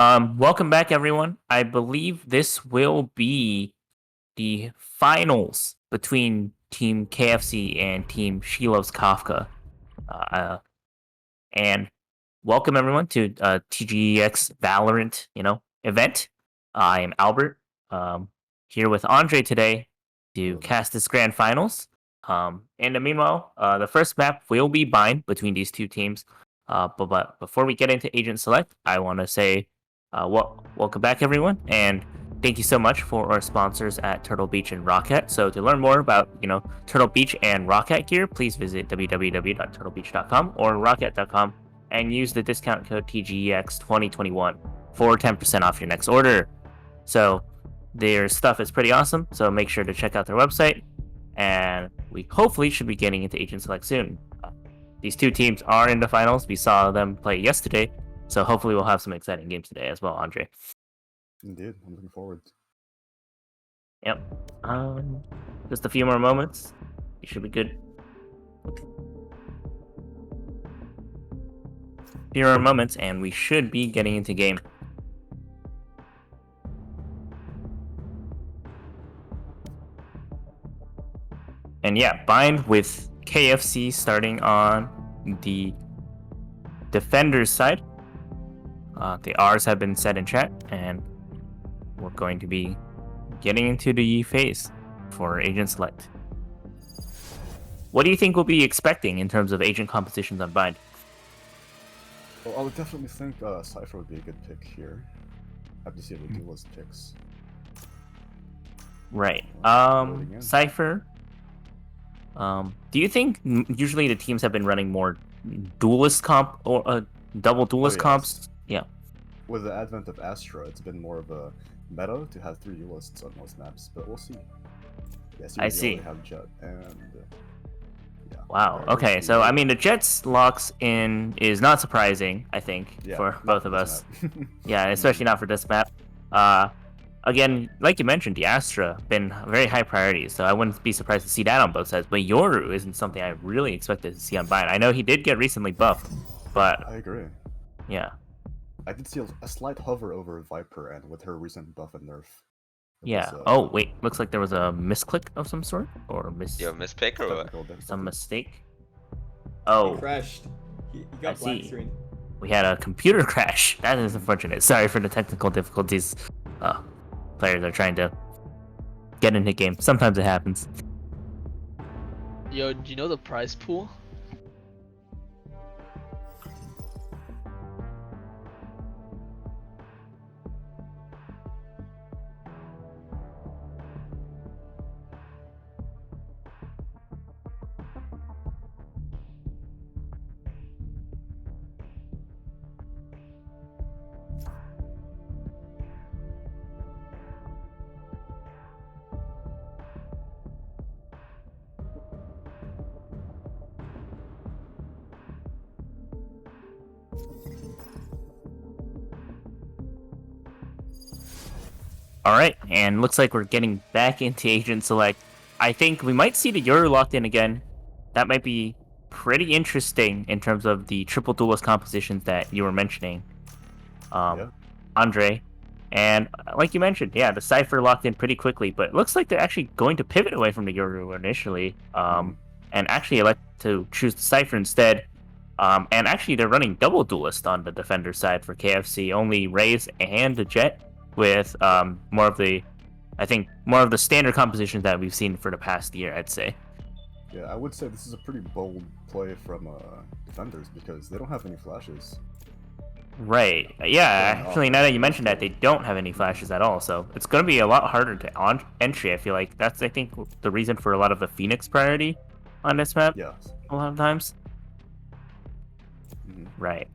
Welcome back, everyone. I believe this will be the finals between Team KFC and Team She Loves Kafka. Uh, and welcome everyone to TGEX Valorant, event. I am Albert, here with Andre today to cast this grand finals. In the meanwhile, the first map will be bind between these two teams. But before we get into Agent Select, I want to say, welcome back everyone, and thank you so much for our sponsors at Turtle Beach and Rocket. So to learn more about, Turtle Beach and Rocket gear, please visit www.turtlebeach.com or rocket.com and use the discount code TGEX2021 for 10% off your next order. So their stuff is pretty awesome, so make sure to check out their website, and we hopefully should be getting into Agent Select soon. These two teams are in the finals. We saw them play yesterday, so hopefully we'll have some exciting games today as well, Andre. Indeed, I'm looking forward. Yep. Just a few more moments. You should be good. Few more moments, and we should be getting into game. And yeah, bind with KFC starting on the defender's side. The R's have been set in chat, and we're going to be getting into the phase for Agent Select. What do you think we'll be expecting in terms of agent compositions on bind? Well, I would definitely think Cypher would be a good pick here. Have to see the duelist picks. Right. Cypher. Do you think usually the teams have been running more duelist comp or double duelist comps? Yeah. With the advent of Astra, it's been more of a meta to have 3 duelists on most maps, but we'll see. Yes, I see. Have Jet and yeah. Wow. Okay. So I mean, the Jet's locks in is not surprising. I think for both of us. Yeah, especially not for this map. Again, like you mentioned, the Astra been very high priority, so I wouldn't be surprised to see that on both sides. But Yoru isn't something I really expected to see on bind. I know he did get recently buffed, but I agree. Yeah. I did see a slight hover over Viper, and with her recent buff and nerf. Yeah. Oh wait, looks like there was a misclick of some sort, or mispick or what? Some mistake. Oh. He crashed. He got black screen. We had a computer crash. That is unfortunate. Sorry for the technical difficulties. Players are trying to get into game. Sometimes it happens. Yo, do you know the prize pool? Alright, and looks like we're getting back into Agent Select. I think we might see the Yoru locked in again. That might be pretty interesting in terms of the triple duelist compositions that you were mentioning, Andre. And like you mentioned, yeah, the Cypher locked in pretty quickly, but it looks like they're actually going to pivot away from the Yoru initially, and actually elect to choose the Cypher instead. And actually they're running double duelist on the defender side for KFC, only Raze and the Jet, with more of the standard compositions that we've seen for the past year, I'd say. Yeah, I would say this is a pretty bold play from defenders because they don't have any flashes. Right. Yeah, actually, now that you mentioned that, they don't have any flashes at all, so it's going to be a lot harder to entry. I feel like that's, I think, the reason for a lot of the Phoenix priority on this map. Yeah. A lot of times. Right.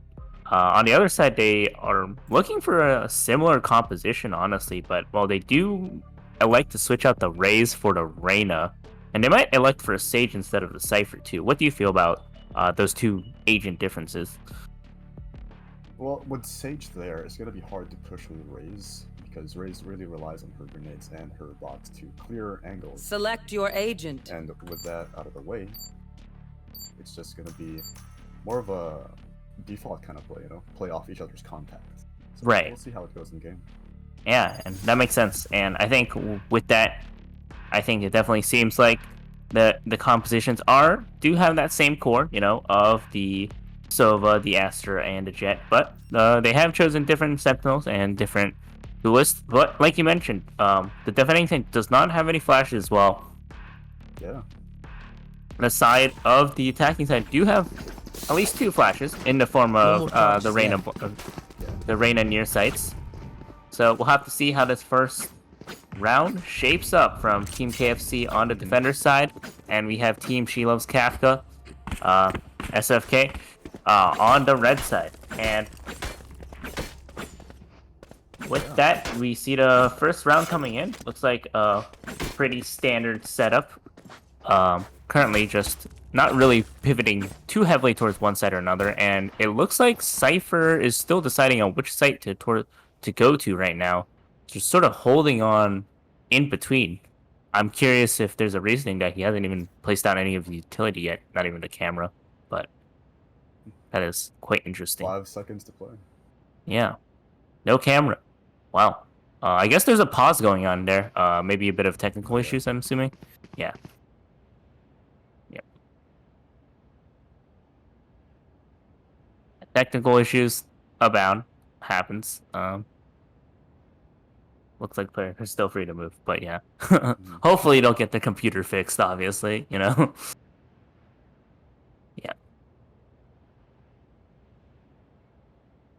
On the other side, they are looking for a similar composition, honestly, but well, they do elect to switch out the Raze for the Reyna, and they might elect for a Sage instead of the Cypher too. What do you feel about those two agent differences? Well, with Sage there, it's going to be hard to push with Raze, because Raze really relies on her grenades and her bots to clear angles. Select your agent. And with that out of the way, it's just going to be more of a default kind of play, play off each other's contact. So Right. We'll see how it goes in game. Yeah, and that makes sense. And I think with that, I think it definitely seems like the compositions do have that same core, of the Sova, the Astra, and the Jet, but they have chosen different Sentinels and different duelists. But like you mentioned, the defending tank does not have any flashes. Well, Yeah. the side of the attacking side do have at least 2 flashes in the form of the Reyna near sights. So we'll have to see how this first round shapes up from Team KFC on the defender side, and we have Team She Loves Kafka, SFK, on the red side. And with that, we see the first round coming in. Looks like a pretty standard setup. Currently just not really pivoting too heavily towards one side or another, and it looks like Cypher is still deciding on which site to go to right now. Just sort of holding on in between. I'm curious if there's a reasoning that he hasn't even placed down any of the utility yet, not even the camera, but that is quite interesting. 5 seconds to play. Yeah. No camera. Wow. I guess there's a pause going on there. Maybe a bit of technical issues, I'm assuming. Yeah. Technical issues abound. Happens. Looks like player is still free to move, but yeah. Hopefully you don't get the computer fixed, obviously, Yeah.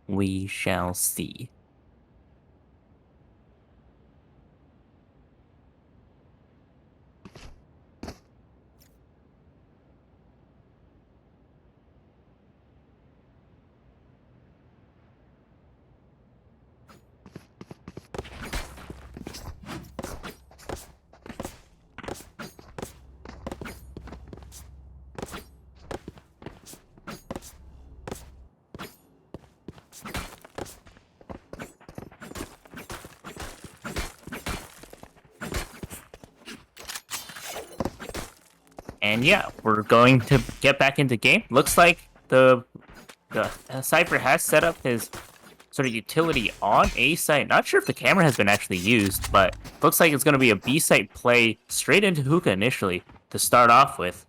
We shall see. And yeah, we're going to get back into game. Looks like the Cypher has set up his sort of utility on A site. Not sure if the camera has been actually used, but looks like it's going to be a B site play straight into hookah initially to start off with.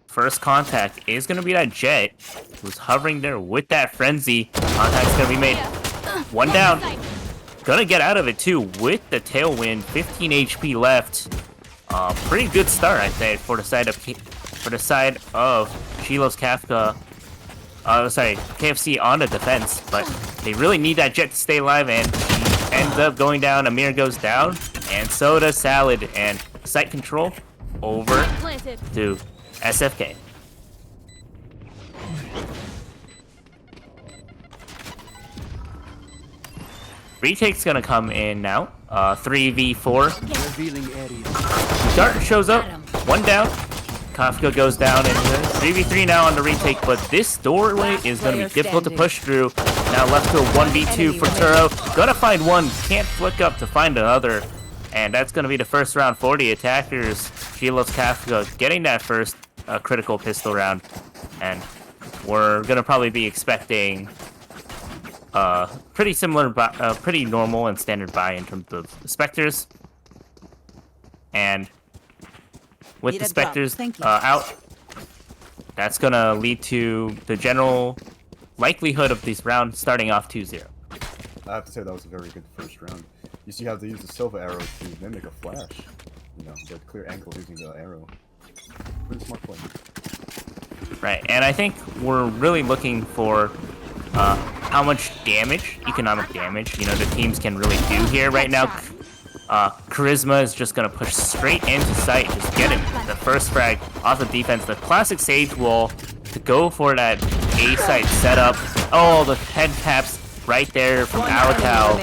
First contact is going to be that Jet, who's hovering there with that frenzy. Contact's going to be made. One down. Gonna get out of it too with the tailwind. 15 HP left. Pretty good start, I'd say, for the side of She Loves Kafka. KFC on the defense, but they really need that Jet to stay alive, and he ends up going down. Amir goes down, and so does Salad, and site control over to SFK. Retake's gonna come in now. 3v4. Dart shows up. One down. Kafka goes down, and 3v3 now on the retake, but this doorway is going to be difficult to push through. Now left to a 1v2 for Turo. Gonna find one, can't flick up to find another. And that's going to be the first round for the attackers. She Loves Kafka getting that first critical pistol round. And we're going to probably be expecting pretty similar, pretty normal and standard buy in terms of the Spectres. And with the Spectres out, that's going to lead to the general likelihood of this round starting off 2-0. I have to say that was a very good first round. You see how they use the Silva arrow to mimic a flash. You know, the clear angle using the arrow. Pretty smart play. Right, and I think we're really looking for how much damage, economic damage, the teams can really do here right now. Charisma is just going to push straight into sight, just get him the first frag off the defense. The classic Sage wall to go for that A site setup. Oh, the head taps right there from Alakal.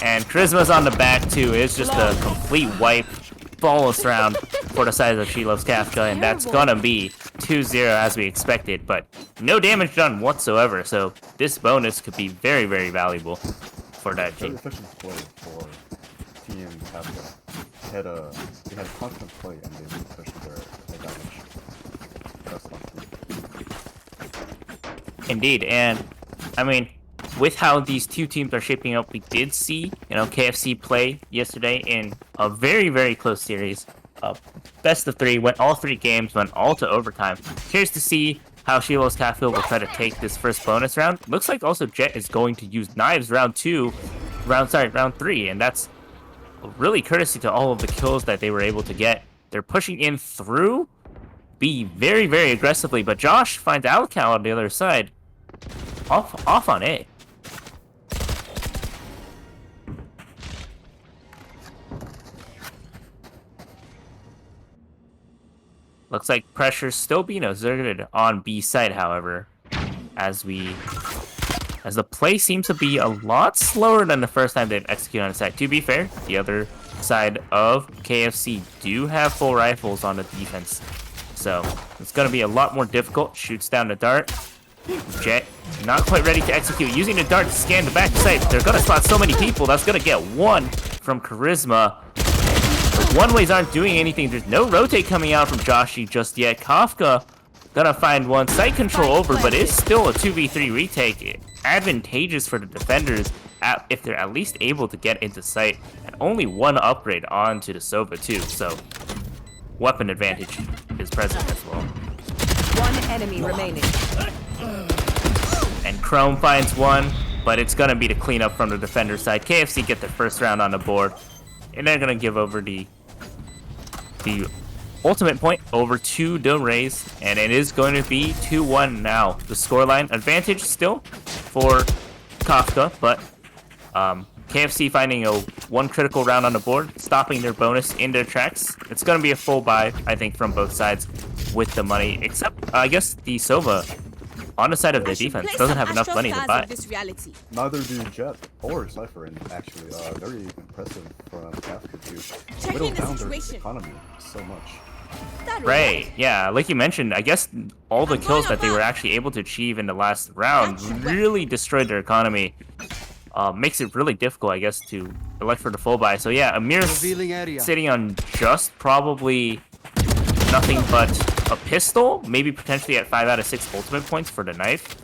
And Charisma's on the back too. It's just a complete wipe, flawless round for the side of She Loves Kafka, and that's going to be 2-0 as we expected, but no damage done whatsoever, so this bonus could be very, very valuable for that team. Very efficient play for Team Kafka. They had constant play and they really pushed their damage. That's lucky. Indeed, and I mean, with how these two teams are shaping up, we did see, KFC play yesterday in a very, very close series. Best of three, went all 3 games, went all to overtime. Curious to see how Shiloh's Cafe will try to take this first bonus round. Looks like also Jet is going to use knives round 3, and that's really courtesy to all of the kills that they were able to get. They're pushing in through B very, very aggressively, but Josh finds Alcal on the other side. Off on A. Looks like pressure's still being exerted on B side, however, as the play seems to be a lot slower than the first time they've executed on the side. To be fair, the other side of KFC do have full rifles on the defense, so it's going to be a lot more difficult. Shoots down the dart. Jet not quite ready to execute. Using the dart to scan the back side. They're going to spot so many people. That's going to get 1 from Charisma. But one-ways aren't doing anything. There's no rotate coming out from Joshi just yet. Kafka gonna find one. Site control over, but it's still a 2v3 retake. Advantageous for the defenders if they're at least able to get into sight. And only 1 upgrade onto the Sova too, so weapon advantage is present as well. 1 enemy remaining. And Chrome finds 1, but it's gonna be to clean up from the defender side. KFC get their first round on the board, and they're gonna give over the ultimate point over to the Rays, and it is going to be 2-1 now. The scoreline advantage still for Kafka, but KFC finding a 1 critical round on the board, stopping their bonus in their tracks. It's going to be a full buy, I think, from both sides with the money, except I guess the Sova on the side of the defense doesn't have enough money to buy. Neither do Jet or Cypher, and actually, very impressive from Kafka to whittle down their economy so much. Right, yeah, like you mentioned, I guess all the kills that they were actually able to achieve in the last round really destroyed their economy. Makes it really difficult, I guess, to elect for the full buy. So yeah, Amir's sitting on just probably nothing but a pistol, maybe potentially at 5 out of 6 ultimate points for the knife.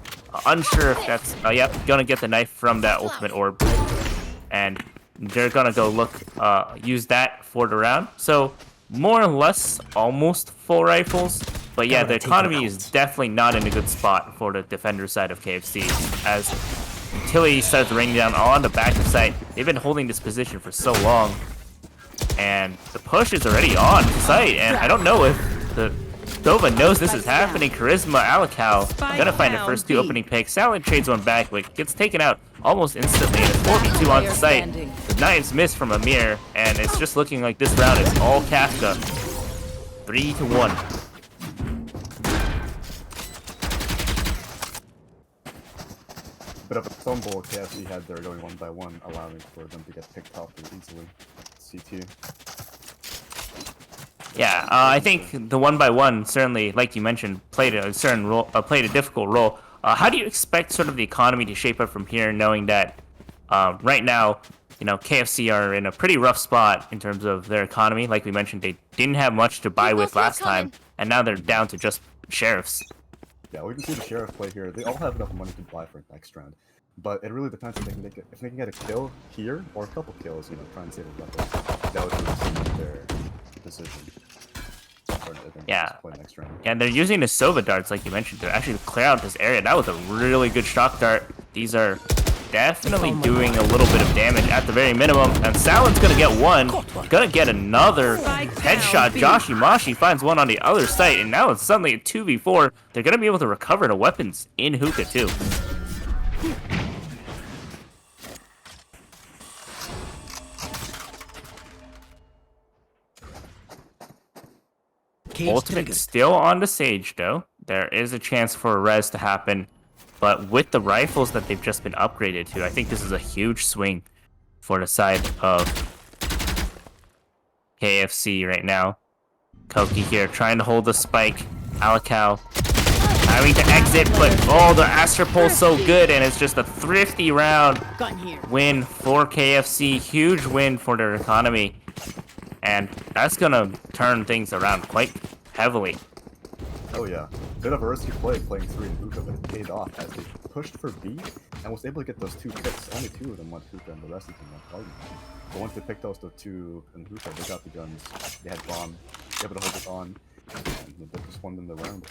Unsure if that's, yep, gonna get the knife from that ultimate orb. And they're gonna go use that for the round. So more or less almost full rifles. But yeah, the economy is definitely not in a good spot for the defender side of KFC, as utility starts raining down on the back of site. They've been holding this position for so long, and the push is already on site, and I don't know if the Dova knows this is happening. Charisma, Alakal gonna find the first 2 opening picks. Salad trades 1 back, but gets taken out almost instantly. And it's 4v2 on site. The knives miss from Amir, and it's just looking like this round is all Kafka. 3-1. Bit of a fumble KFC had there going 1 by 1, allowing for them to get picked off easily. CT. Yeah, I think the 1 by 1 certainly, like you mentioned, played a certain role, played a difficult role. How do you expect sort of the economy to shape up from here, knowing that right now, KFC are in a pretty rough spot in terms of their economy? Like we mentioned, they didn't have much to buy with last time, and now they're down to just sheriffs. Yeah, we can see the sheriff play here. They all have enough money to buy for next round, but it really depends if they can get a kill here or a couple kills. Try and save a weapon. That would really suit their decision. Yeah, next round. And they're using the Sova darts, like you mentioned, to actually clear out this area. That was a really good shock dart. These are definitely doing a little bit of damage at the very minimum. And Salad's gonna get 1, gonna get another headshot. Joshi Mashi finds 1 on the other side, and now it's suddenly a 2v4. They're gonna be able to recover the weapons in hookah too. Ultimate still on the Sage, though. There is a chance for a res to happen, but with the rifles that they've just been upgraded to, I think this is a huge swing for the side of KFC right now. Koki here trying to hold the spike. Alakal having to exit, but the Astra Pull's so good, and it's just a thrifty round win for KFC. Huge win for their economy. And that's gonna turn things around quite heavily. Oh yeah, bit of a risky play playing 3 in hookah, but it paid off as they pushed for B and was able to get those 2 picks. Only 2 of them went hookah and the rest of them went garden. But once they picked those the 2 in hookah, they got the guns, they had bomb, they were able to hold it on, and they just won them the round.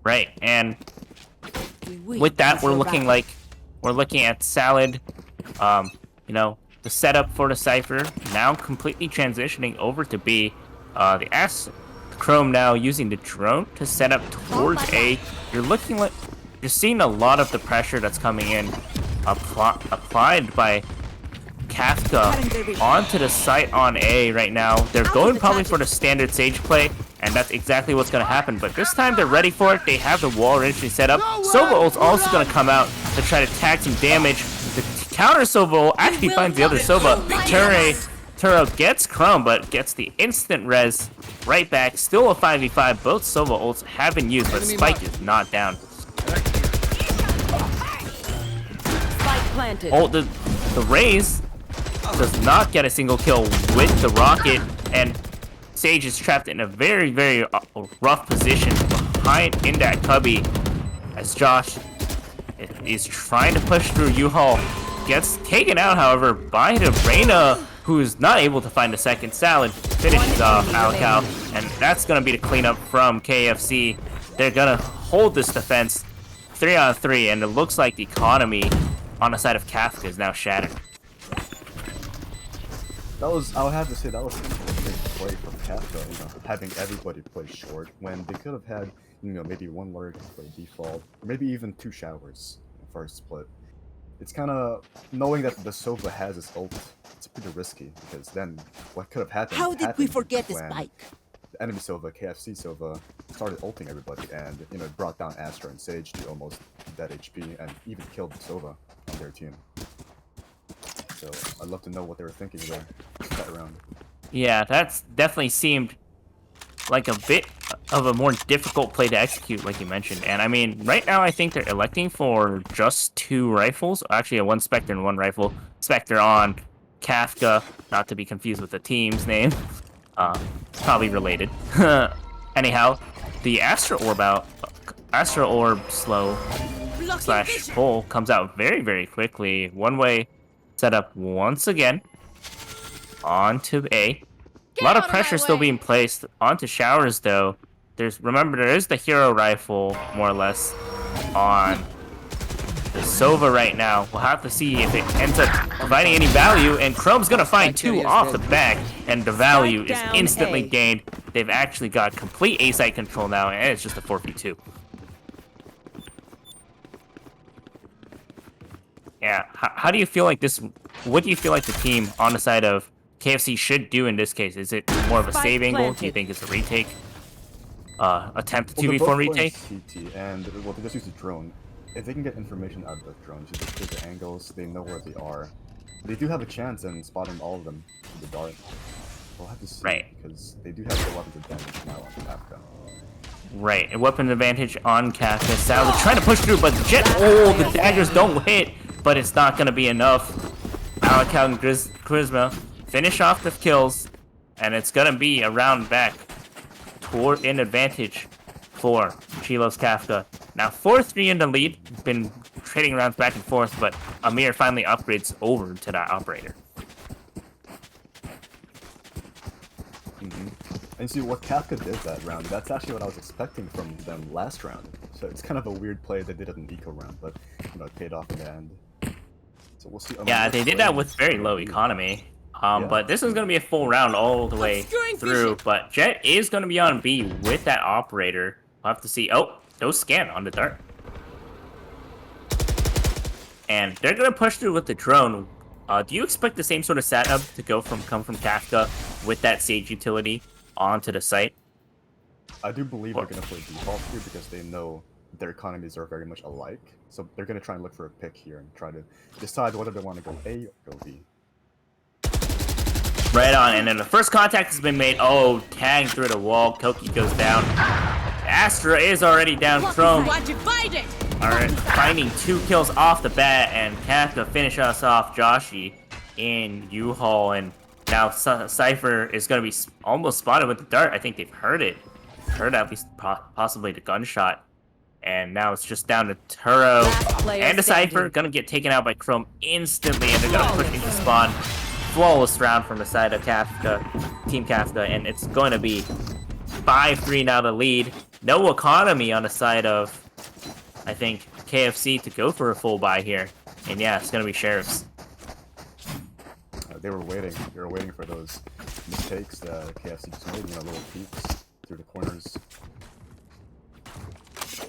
Right, and with that, we're looking at Salad. You know, the setup for the Cypher now completely transitioning over to B. The Chrome now using the drone to set up towards A. You're seeing a lot of the pressure that's coming in applied by Kafka onto the site on A right now. They're going probably for the standard Sage play, and that's exactly what's going to happen. But this time they're ready for it. They have the wall initially set up. Sova ult's also going to come out to try to tag some damage. The counter Sova ult actually finds the other Sova. Turo gets Chrome, but gets the instant res right back. Still a 5v5. Both Sova ults have been used, but Spike is not down. Spike planted. Oh, the Raze does not get a single kill with the rocket, and Sage is trapped in a very, very rough position behind in that cubby as Josh is trying to push through U-Haul. Gets taken out, however, by the Reyna, who is not able to find a second. Salad finishes off Alcal, and that's going to be the cleanup from KFC. They're going to hold this defense 3-on-3, and it looks like the economy on the side of Kafka is now shattered. I would have to say that was a big play from Kafka, you know, having everybody play short when they could have had, you know, maybe 1 lurk play default, or maybe even 2 showers in the first split. It's kind of knowing that the Sova has his ult. It's pretty risky because then what could have happened? How did we forget the Spike? The enemy Sova, KFC Sova, started ulting everybody, and you know, it brought down Astra and Sage to almost dead HP, and even killed Sova on their team. So I'd love to know what they were thinking there that round. Yeah, that's definitely seemed like a bit of a more difficult play to execute, like you mentioned. And I mean, right now I think they're electing for just 2 rifles. Actually, a 1 Spectre and 1 rifle. Spectre on Kafka, not to be confused with the team's name. Probably related. Anyhow, the Astra Orb slow / pull comes out very, very quickly. One-way setup once again onto A. A lot of pressure still being placed onto Showers, though. Remember, there is the hero rifle, more or less, on the Sova right now. We'll have to see if it ends up providing any value, and Chrome's gonna find 2 off the back, and the value is instantly gained. They've actually got complete A-site control now, and it's just a 4v2. Yeah, how do you feel like this? What do you feel like the team on the side of KFC should do in this case? Is it more of a save angle? Do you think it's a retake? Attempt a 2v4 retake? CT, and well, they just use the drone. If they can get information out of the drone, so they get the angles, they know where they are. They do have a chance in spotting all of them with the dart. We'll have to see, right, because they do have the weapons advantage now on Kafka. Right, a weapon advantage on Kafka. Salad trying to push through, but the daggers don't hit, but it's not going to be enough. Alakal and Charisma finish off the kills, and it's going to be a round back toward an advantage for Chilos Kafka. Now 4-3 in the lead. Been trading rounds back and forth, but Amir finally upgrades over to that operator. And see what Kafka did that round, that's actually what I was expecting from them last round. So it's kind of a weird play they did it in an eco round, but you know, it paid off in the end. So we'll see. Yeah, they did that with very low economy. But this is going to be a full round all the way through. But Jet is going to be on B with that operator. We'll have to see. Oh, no scan on the dart. And they're going to push through with the drone. Do you expect the same sort of setup to come from Kafka with that Sage utility onto the site? I do believe they're going to play default here because they know their economies are very much alike. So they're going to try and look for a pick here and try to decide whether they want to go A or go B. Right on, and then the first contact has been made. Oh, tagged through the wall. Koki goes down. Astra is already down. Chrome. Alright, finding 2 kills off the bat, and Kafka finish us off. Joshi in U-Haul, and now Cypher is going to be almost spotted with the dart. I think they've heard it. Heard at least possibly the gunshot. And now it's just down to Turo Last player and a Cypher. standing. Gonna get taken out by Chrome instantly, and they're gonna push into spawn. Flawless round from the side of Kafka, Team Kafka, and it's going to be 5-3 now the lead. No economy on the side of, I think, KFC to go for a full buy here. And yeah, it's gonna be Sheriffs. They were waiting. They were waiting for those mistakes that KFC just made, little peeks through the corners.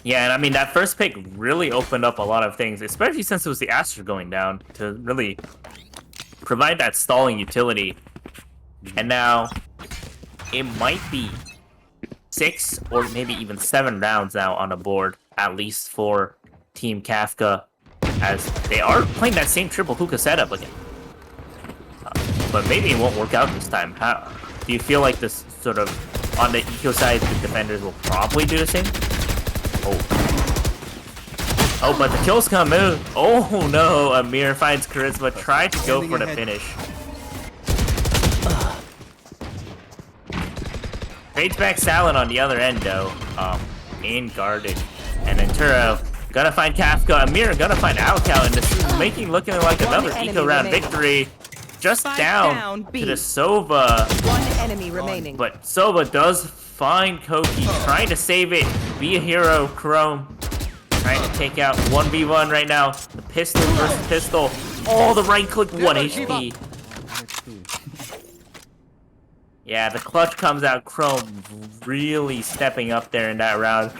Yeah, and I mean, that first pick really opened up a lot of things, especially since it was the Astra going down, to really provide that stalling utility. And now, it might be 6 or maybe even 7 rounds now on the board, at least for Team Kafka, as they are playing that same triple hookah setup again. But maybe it won't work out this time. How do you feel like this sort of, on the eco side, the defenders will probably do the same? Oh, but the kills come in. Oh no, Amir finds Charisma, tried to go for the finish. Fades back Salad on the other end though, in guarded. And then Turo gonna find Kafka, Amir gonna find Alcal, and this is looking like another eco round victory. Just down to the Sova. One enemy remaining. But Sova does find Koki, trying to save it. Be a hero, Chrome. Trying to take out 1v1 right now. The pistol versus pistol. Oh, the right click, 1 HP. Yeah, the clutch comes out. Chrome really stepping up there in that round.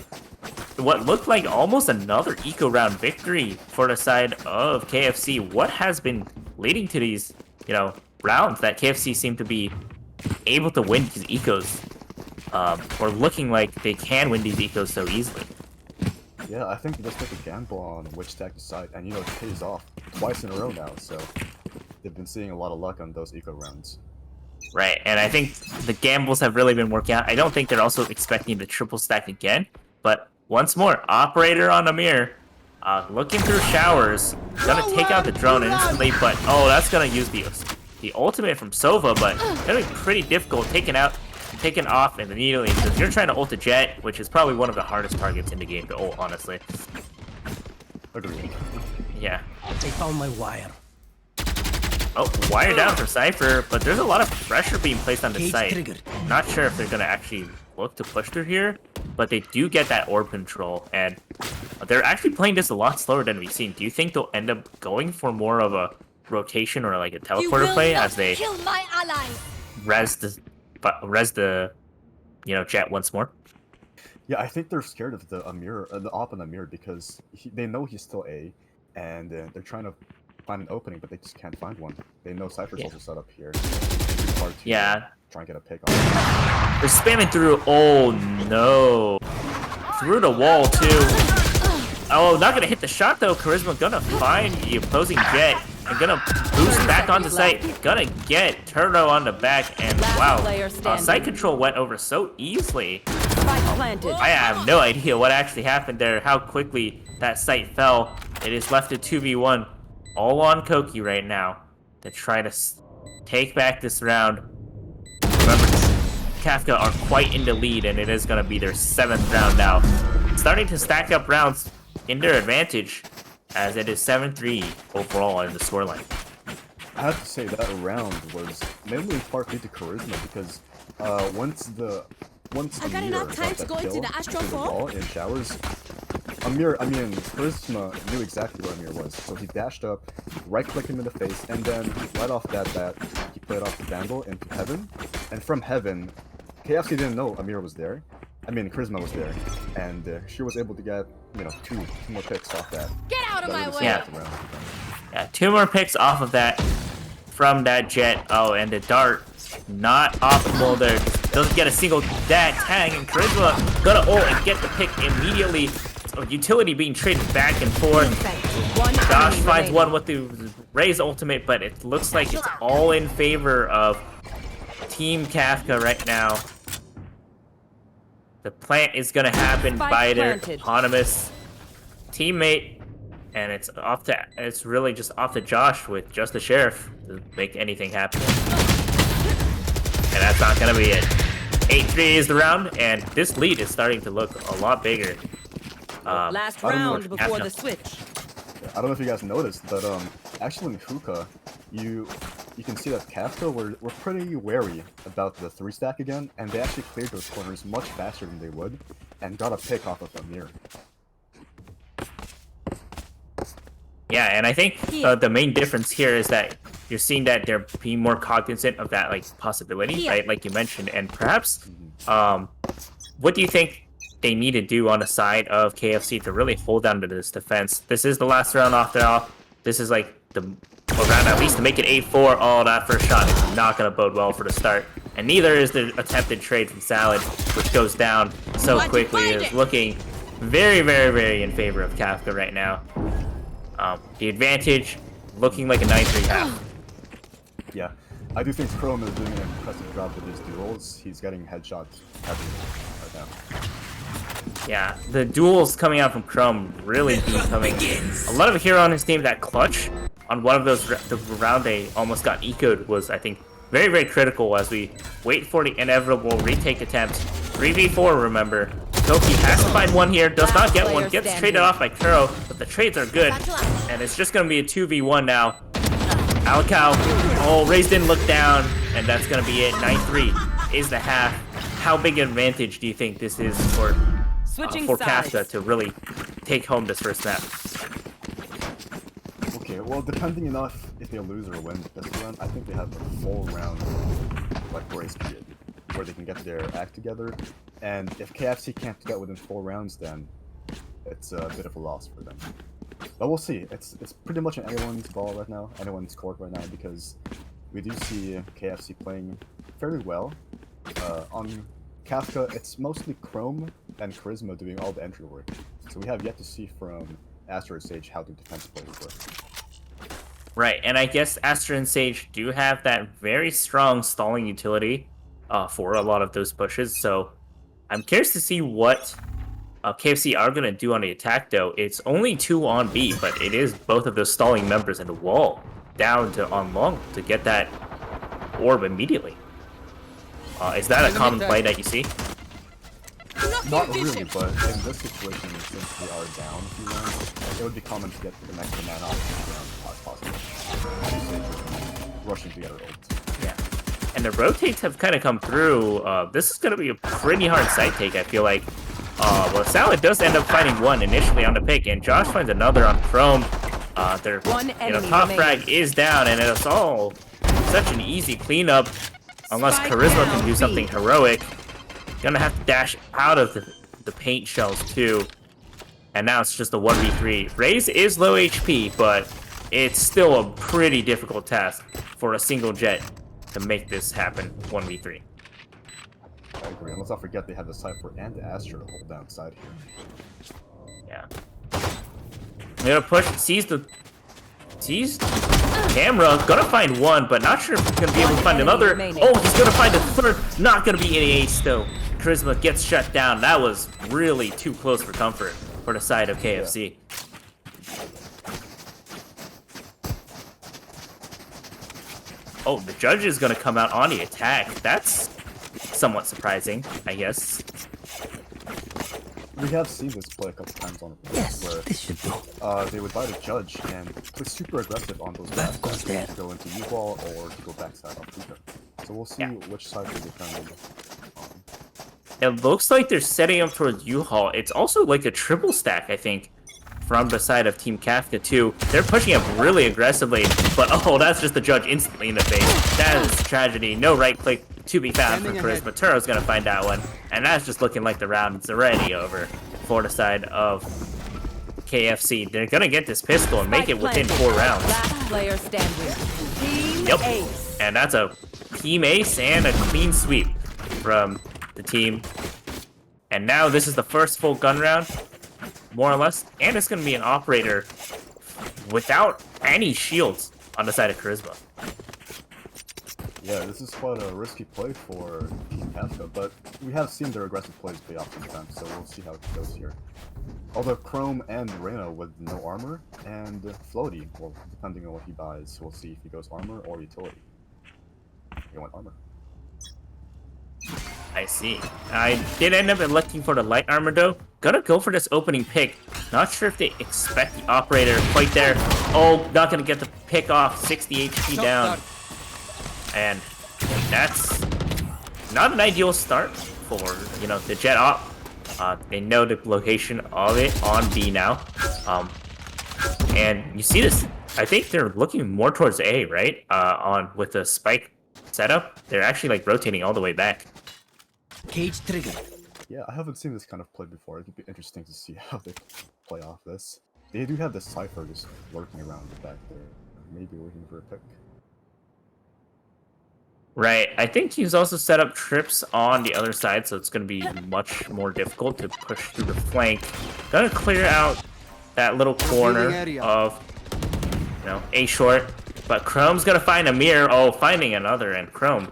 What looked like almost another eco round victory for the side of KFC. What has been leading to these, rounds that KFC seem to be able to win these ecos, or looking like they can win these ecos so easily. Yeah, I think they just took a gamble on which tag to side, and it pays off twice in a row now, so they've been seeing a lot of luck on those eco rounds. Right, and I think the gambles have really been working out. I don't think they're also expecting the triple stack again, but once more, Operator on Amir, looking through showers, gonna take out the drone instantly, but oh, that's gonna use the ultimate from Sova, but gonna be pretty difficult taken off immediately, because you're trying to ult a Jet, which is probably one of the hardest targets in the game to ult, honestly. Agreed. Yeah. They found my wire. Oh, wire down for Cypher, but there's a lot of pressure being placed on the Cage site. triggered. Not sure if they're gonna actually look to push through here, but they do get that orb control, and they're actually playing this a lot slower than we've seen. Do you think they'll end up going for more of a rotation or like a teleporter play as they res the Jet once more? Yeah, I think they're scared of the Amir, the op on Amir, because they know he's still A, and they're trying to find an opening, but they just can't find one. They know Cypher's also set up here. It's hard to try and get a pick on. They're spamming through. Oh no! Through the wall too. Oh, not gonna hit the shot though. Charisma gonna find the opposing Jet and gonna boost back onto site. Gonna get Turbo on the back, and wow, site control went over so easily. I have no idea what actually happened there. How quickly that site fell. It is left at 2v1. All on Koki right now to try to take back this round. Remember, Kafka are quite in the lead, and it is going to be their 7th round now. Starting to stack up rounds in their advantage, as it is 7-3 overall in the scoreline. I have to say that round was mainly partly to Charisma, because once Amir got that kill through the wall in showers, Charisma knew exactly where Amir was, so he dashed up, right-clicked him in the face, and then right off that bat, he played off the Vandal into Heaven, and from Heaven, KFC didn't know Amir was there. Charisma was there, and she was able to get, two more picks off that. Get out of my way! Yeah, 2 more picks off of that from that Jet. Oh, and the dart, not optimal there. Just doesn't get a single tag, and Charisma gonna ult and get the pick immediately. Utility being traded back and forth. Josh finds one with the Ray's ultimate, but it looks like it's all in favor of Team Kafka right now. The plant is gonna happen by their eponymous teammate, and it's really just off to Josh with just the Sheriff to make anything happen. And that's not gonna be it. 8-3 is the round, and this lead is starting to look a lot bigger. Last I don't know round if- before Captain. the switch. I don't know if you guys noticed, but actually in hookah, you can see that Kafka were pretty wary about the 3-stack again, and they actually cleared those corners much faster than they would, and got a pick off of Amir. Yeah, and I think the main difference here is that you're seeing that they're being more cognizant of that like possibility, right? Like you mentioned, and perhaps, what do you think they need to do on the side of KFC to really hold down to this defense? This is the last round after all. This is like the round at least to make it 8-4. Oh, that first shot is not going to bode well for the start. And neither is the attempted trade from Salad, which goes down so quickly. It's looking very, very, very in favor of Kafka right now. The advantage looking like a 9-3 half. Yeah, I do think Chrome is doing an impressive job with his duels. He's getting headshots heavy right now. Yeah, the duels coming out from Chrome really becoming a lot of hero on his team. That clutch on one of those the round they almost got ecoed was, I think, very, very critical as we wait for the inevitable retake attempt. 3v4, remember. Toki has to find one here, does not get one, gets traded off by Kuro, but the trades are good, and it's just going to be a 2v1 now. Alcow, oh, Raze didn't look down, and that's going to be it. 9-3 is the half. How big an advantage do you think this is for Kafka to really take home this first map? Okay, well, depending enough if they lose or win this round, I think they have a full round, like, grace period, where they can get their act together. And if KFC can't do that within 4 rounds, then it's a bit of a loss for them. But we'll see. It's pretty much in anyone's ball right now, anyone's court right now, because we do see KFC playing fairly well. On Kafka, it's mostly Chrome and Charisma doing all the entry work. So we have yet to see from Astra and Sage how the defense players work. Right, and I guess Astra and Sage do have that very strong stalling utility for a lot of those pushes, so I'm curious to see what KFC are going to do on the attack, though. It's only 2 on B, but it is both of those stalling members in the wall down to on long to get that orb immediately. Is that a common play that you see? Not really, but in this situation, since we are down a few rounds, it would be common to get the next man off as possible. Rushing to get our ult. Yeah. And the rotates have kind of come through. This is going to be a pretty hard side take, I feel like. Well, Salad does end up finding one initially on the pick, and Josh finds another on Chrome. Their top frag is down, and it's all such an easy cleanup. Unless Charisma can do something heroic. Gonna have to dash out of the paint shells, too. And now it's just a 1v3. Raze is low HP, but it's still a pretty difficult task for a single jet to make this happen 1v3. I agree, and let's not forget they have the Cypher and the Astra to hold down side here. Yeah. They're gonna push, sees camera, gonna find one, but not sure if he's gonna be able to find another. Oh, he's gonna find a third, not gonna be an ace though. Charisma gets shut down. That was really too close for comfort for the side of KFC. Oh, the judge is gonna come out on the attack. That's somewhat surprising, I guess. We have seen this play a couple times on where this should do. they would buy the judge and play super aggressive on those guys to go into U-Ball or to go backside off Triton. So we'll see which side they defend on. It looks like they're setting up towards U-Haul. It's also like a triple stack, I think, from the side of Team Kafka too. They're pushing up really aggressively, but oh, that's just the judge instantly in the face. That is tragedy. No right click to be found for Charisma. Turo's gonna find that one, and that's just looking like the round is already over for the side of KFC. They're gonna get this pistol and make it within 4 rounds. Last player standing. Team Yep, Ace. and that's a team ace and a clean sweep from the team. And now this is the first full gun round, more or less, and it's gonna be an operator without any shields on the side of Charisma. Yeah, this is quite a risky play for Team Kafka, but we have seen their aggressive plays pay off sometimes, so we'll see how it goes here. Although Chrome and Reyna with no armor, and Floaty, well, depending on what he buys, we'll see if he goes armor or utility. He went armor. I see. I did end up electing for the light armor though. Gonna go for this opening pick. Not sure if they expect the operator quite there. Oh, not gonna get the pick off. 60 HP down. And that's not an ideal start for, you know, the Jet op. They know the location of it on B now. And you see this. I think they're looking more towards A, right? With the spike setup, they're actually like rotating all the way back. Cage trigger. Yeah, I haven't seen this kind of play before. It'd be interesting to see how they play off this. They do have the Cypher just lurking around back there, maybe waiting for a pick. Right. I think he's also set up trips on the other side, so it's going to be much more difficult to push through the flank. Gonna clear out that little corner of, you know, A short. But Chrome's gonna find a mirror. Oh, finding another, and Chrome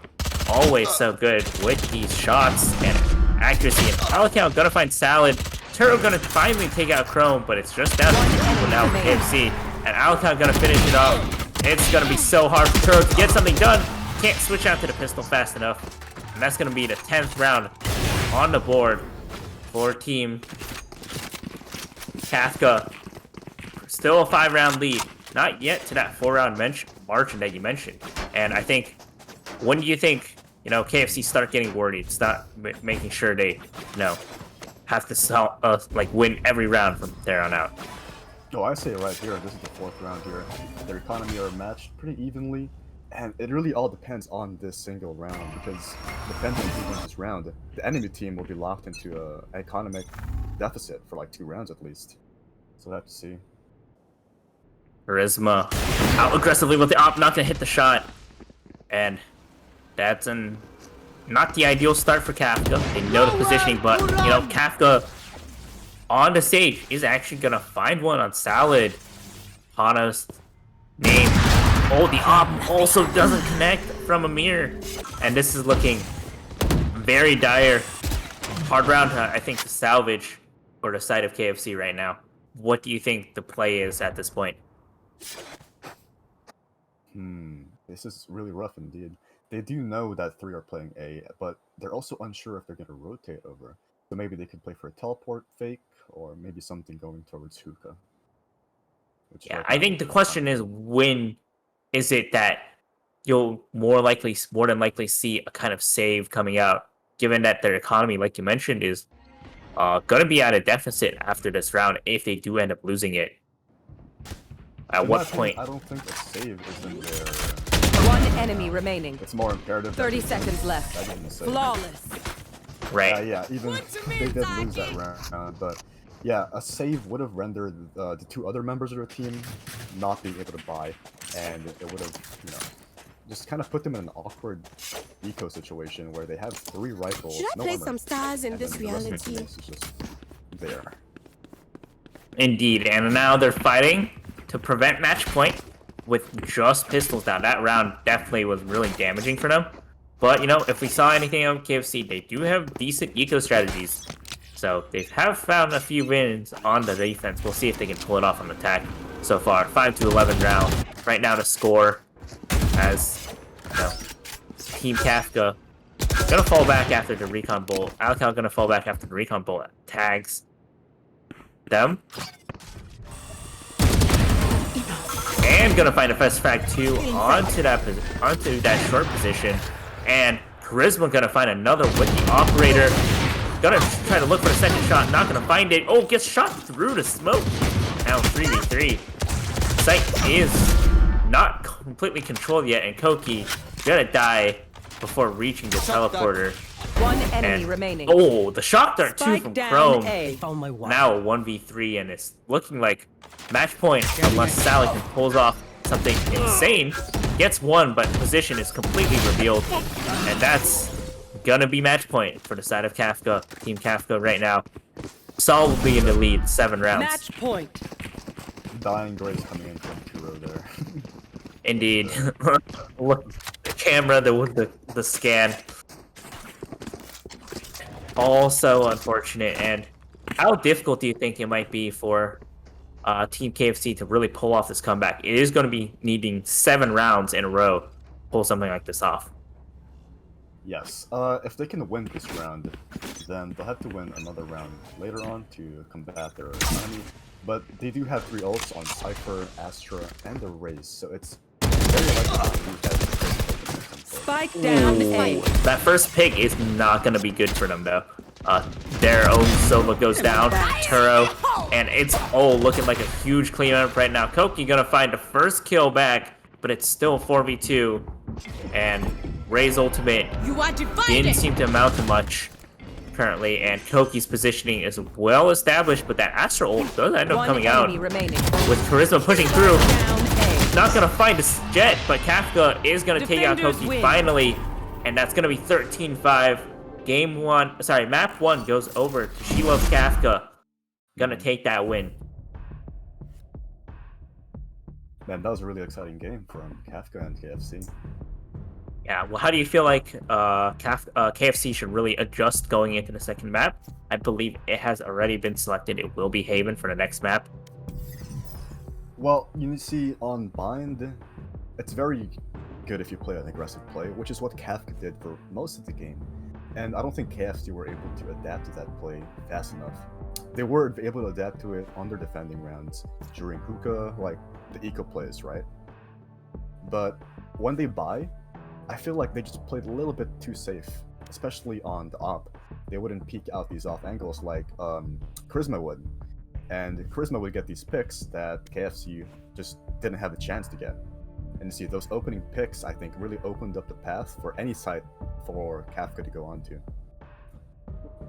always so good with these shots and accuracy. And Alicount gonna find Salad. Turo gonna finally take out Chrome, but it's just down to 2 people now for KFC. And Alicount gonna finish it off. It's gonna be so hard for Turo to get something done. Can't switch out to the pistol fast enough. And that's gonna be the 10th round on the board for Team Kafka. Still a 5-round lead. Not yet to that 4-round margin that you mentioned. And I think, when do you think, you know, KFC start getting worried? Start making sure they, you know, have to like win every round from there on out. Oh, I say right here, this is the 4th round here. Their economy are matched pretty evenly, and it really all depends on this single round, because depending on who wins this round, the enemy team will be locked into an economic deficit for like 2 rounds at least. So we'll have to see. Charisma out aggressively with the op, not gonna hit the shot. And that's not the ideal start for Kafka. They know the positioning, but, you know, Kafka on the stage is actually gonna find one on Salad. Hana's name. Oh, the op also doesn't connect from Amir. And this is looking very dire. Hard round, I think, to salvage for the side of KFC right now. What do you think the play is at this point? This is really rough indeed. They do know that 3 are playing A, but they're also unsure if they're going to rotate over. So maybe they could play for a teleport fake, or maybe something going towards hookah. Yeah, I think the question is, when is it that you'll more than likely see a kind of save coming out, given that their economy, like you mentioned, is going to be at a deficit after this round if they do end up losing it. At what point? I don't think a save is in there. 1 enemy remaining. It's more imperative. 30 seconds left. Flawless. Right. Yeah, even they did lose that round, but yeah, a save would have rendered the 2 other members of their team not being able to buy, and it would have, you know, just kind of put them in an awkward eco situation where they have 3 rifles. Should I play some stars in and this then the rest of the reality? team is just there. Indeed, and now they're fighting to prevent match point with just pistols down. That round definitely was really damaging for them. But, you know, if we saw anything on KFC, they do have decent eco strategies. So they have found a few wins on the defense. We'll see if they can pull it off on attack so far. 5-11 round. Right now to score as, you know, Team Kafka gonna fall back after the recon bolt. Alcal gonna fall back after the recon bolt tags them. And gonna find a fast frag 2 onto that short position. And Charisma gonna find another with the operator. Gonna try to look for a second shot, not gonna find it. Oh, gets shot through the smoke. Now 3v3. Sight is not completely controlled yet, and Koki gonna die before reaching the teleporter. 1 enemy remaining. Oh, the shock dart 2 Spike from down Chrome. A. Found my one. Now a 1v3, and it's looking like match point unless Sally can pulls off something insane. Gets 1, but position is completely revealed, and that's gonna be match point for the side of Kafka. Team Kafka right now solidly in the lead, 7 rounds. Match point. Dying Grace coming in from Kuro there. Indeed. Look, the camera, the scan. Also unfortunate. And how difficult do you think it might be for Team KFC to really pull off this comeback? It is going to be needing 7 rounds in a row to pull something like this off. Yes. If they can win this round, then they'll have to win another round later on to combat their enemy. But they do have 3 ults on Cypher, Astra, and the Raze, so it's very likely to lose that first pick at some point. Spike down A. That first pick is not going to be good for them, though. Their own Sova goes down, Turo, and it's looking like a huge cleanup right now. Koki going to find the first kill back, but it's still 4v2, and Ray's ultimate didn't seem to amount to much currently, and Koki's positioning is well established, but that Astra ult does end up coming out with Charisma pushing through. Not gonna find a Jet, but Kafka is gonna take out Koki finally, and that's gonna be 13-5. Map 1 goes over to She Loves Kafka. Gonna take that win. Man, that was a really exciting game from Kafka and KFC. Yeah, well, how do you feel like KFC should really adjust going into the second map? I believe it has already been selected. It will be Haven for the next map. Well, you see, on Bind, it's very good if you play an aggressive play, which is what Kafka did for most of the game. And I don't think KFC were able to adapt to that play fast enough. They were able to adapt to it on their defending rounds during hookah, like the eco plays, right? But when they buy, I feel like they just played a little bit too safe, especially on the op. They wouldn't peek out these off angles like Charisma would. And Charisma would get these picks that KFC just didn't have a chance to get. And you see, those opening picks, I think, really opened up the path for any site for Kafka to go on to.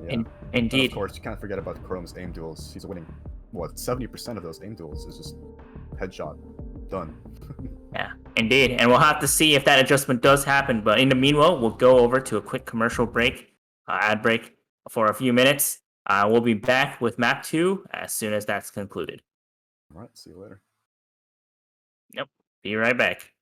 Yeah. Indeed. And of course, you can't forget about Chrome's aim duels. He's winning, 70% of those aim duels is just headshot. Done. Yeah, indeed. And we'll have to see if that adjustment does happen. But in the meanwhile, we'll go over to a quick commercial break, ad break for a few minutes. We'll be back with map 2 as soon as that's concluded. All right, see you later. Yep, be right back.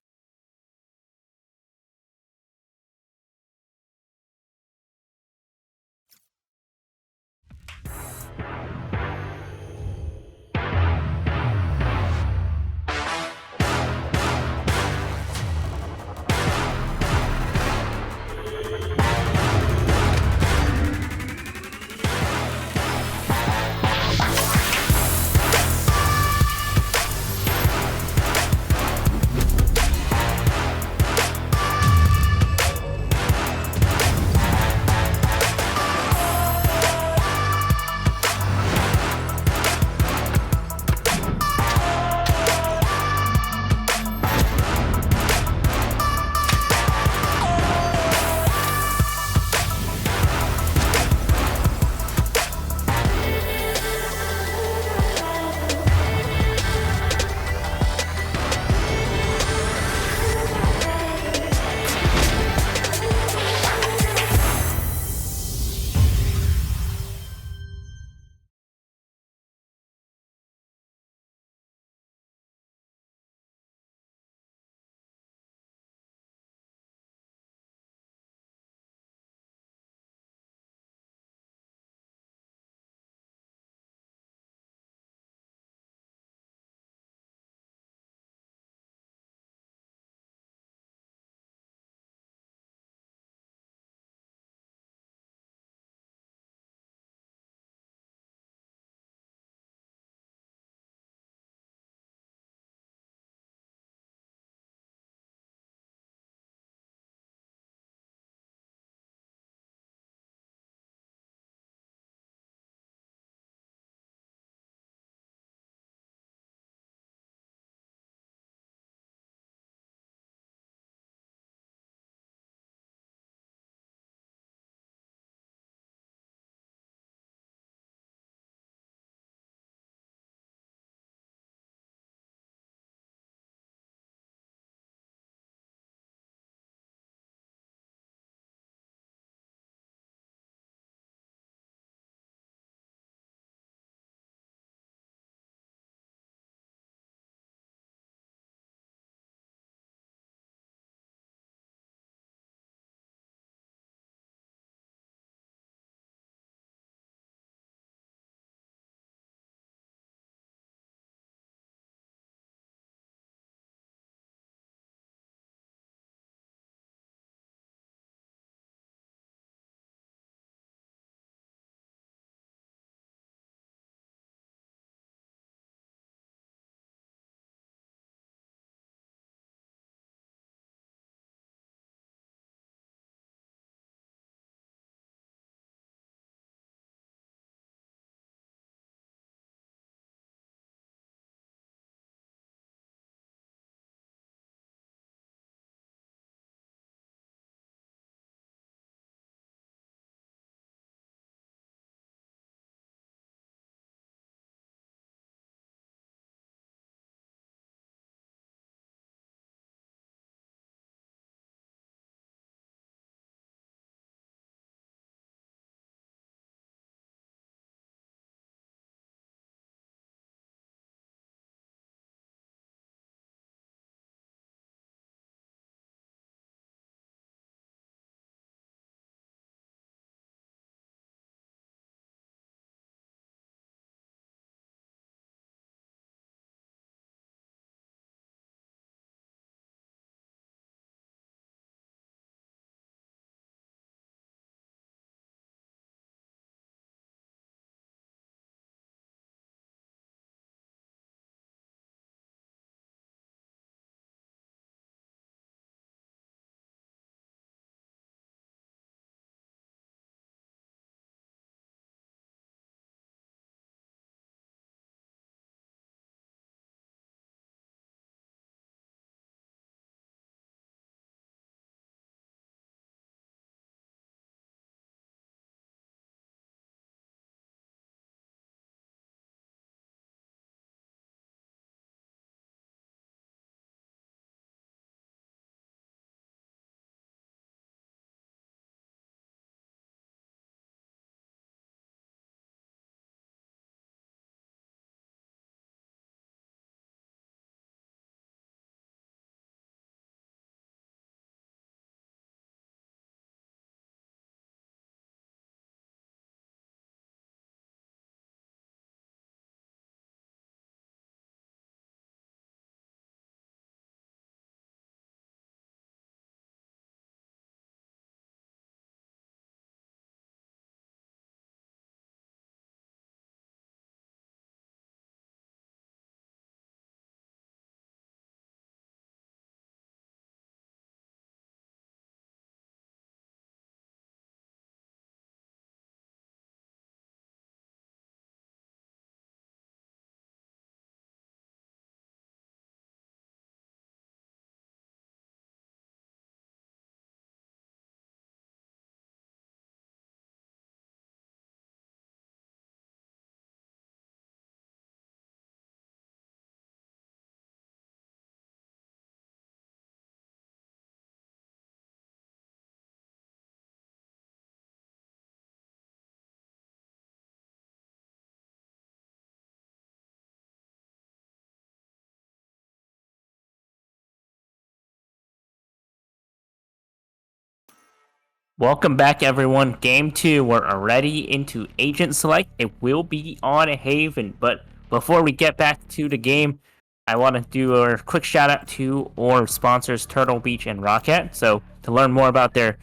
Welcome back, everyone. Game 2, we're already into Agent Select. It will be on Haven, but before we get back to the game, I want to do a quick shout out to our sponsors, Turtle Beach and Rocket. So to learn more about their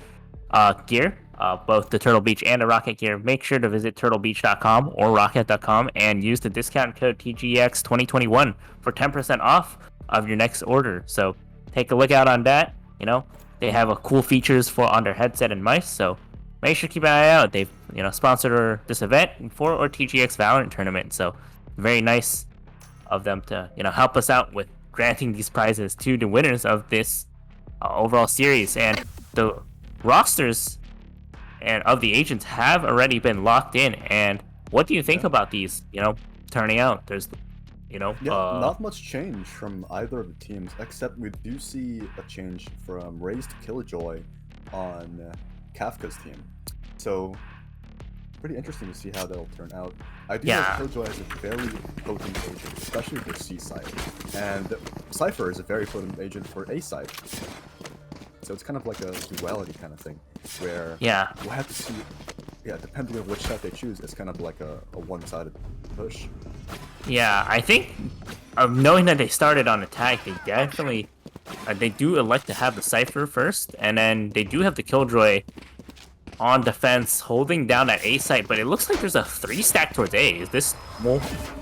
gear, both the Turtle Beach and the Rocket gear, make sure to visit turtlebeach.com or rocket.com and use the discount code TGEX 2021 for 10% off of your next order. So take a look out on that. They have a cool features on their headset and mice, so make sure to keep an eye out. They've sponsored this event for our TGEX Valorant tournament, so very nice of them to help us out with granting these prizes to the winners of this overall series. And the rosters and of the agents have already been locked in. And what do you think about these turning out? There's not much change from either of the teams, except we do see a change from Raze to Killjoy on Kafka's team. So, pretty interesting to see how that'll turn out. I do know Killjoy is a very potent agent, especially for C side, and Cypher is a very potent agent for A side. So it's kind of like a duality kind of thing, where we'll have to see. Yeah, depending on which side they choose, it's kind of like a one-sided push. Yeah, I think knowing that they started on attack, they definitely they do elect to have the Cypher first, and then they do have the Killjoy on defense, holding down that A site. But it looks like there's a 3-stack towards A. Is this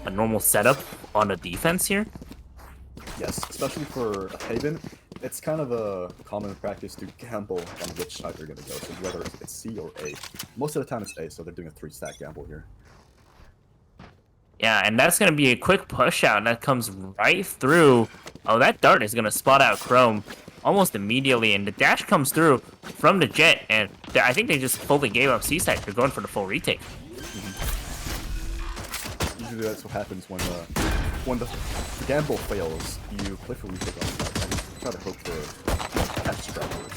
a normal setup on the defense here? Yes, especially for Haven. It's kind of a common practice to gamble on which side they're going to go, so whether it's C or A. Most of the time it's A, so they're doing a 3-stack gamble here. Yeah, and that's going to be a quick push out that comes right through. Oh, that dart is going to spot out Chrome almost immediately, and the dash comes through from the Jet, and I think they just fully gave up C-side. They're going for the full retake. Usually that's what happens when the gamble fails, you play for retake on the side, and try to hope for catch stragglers.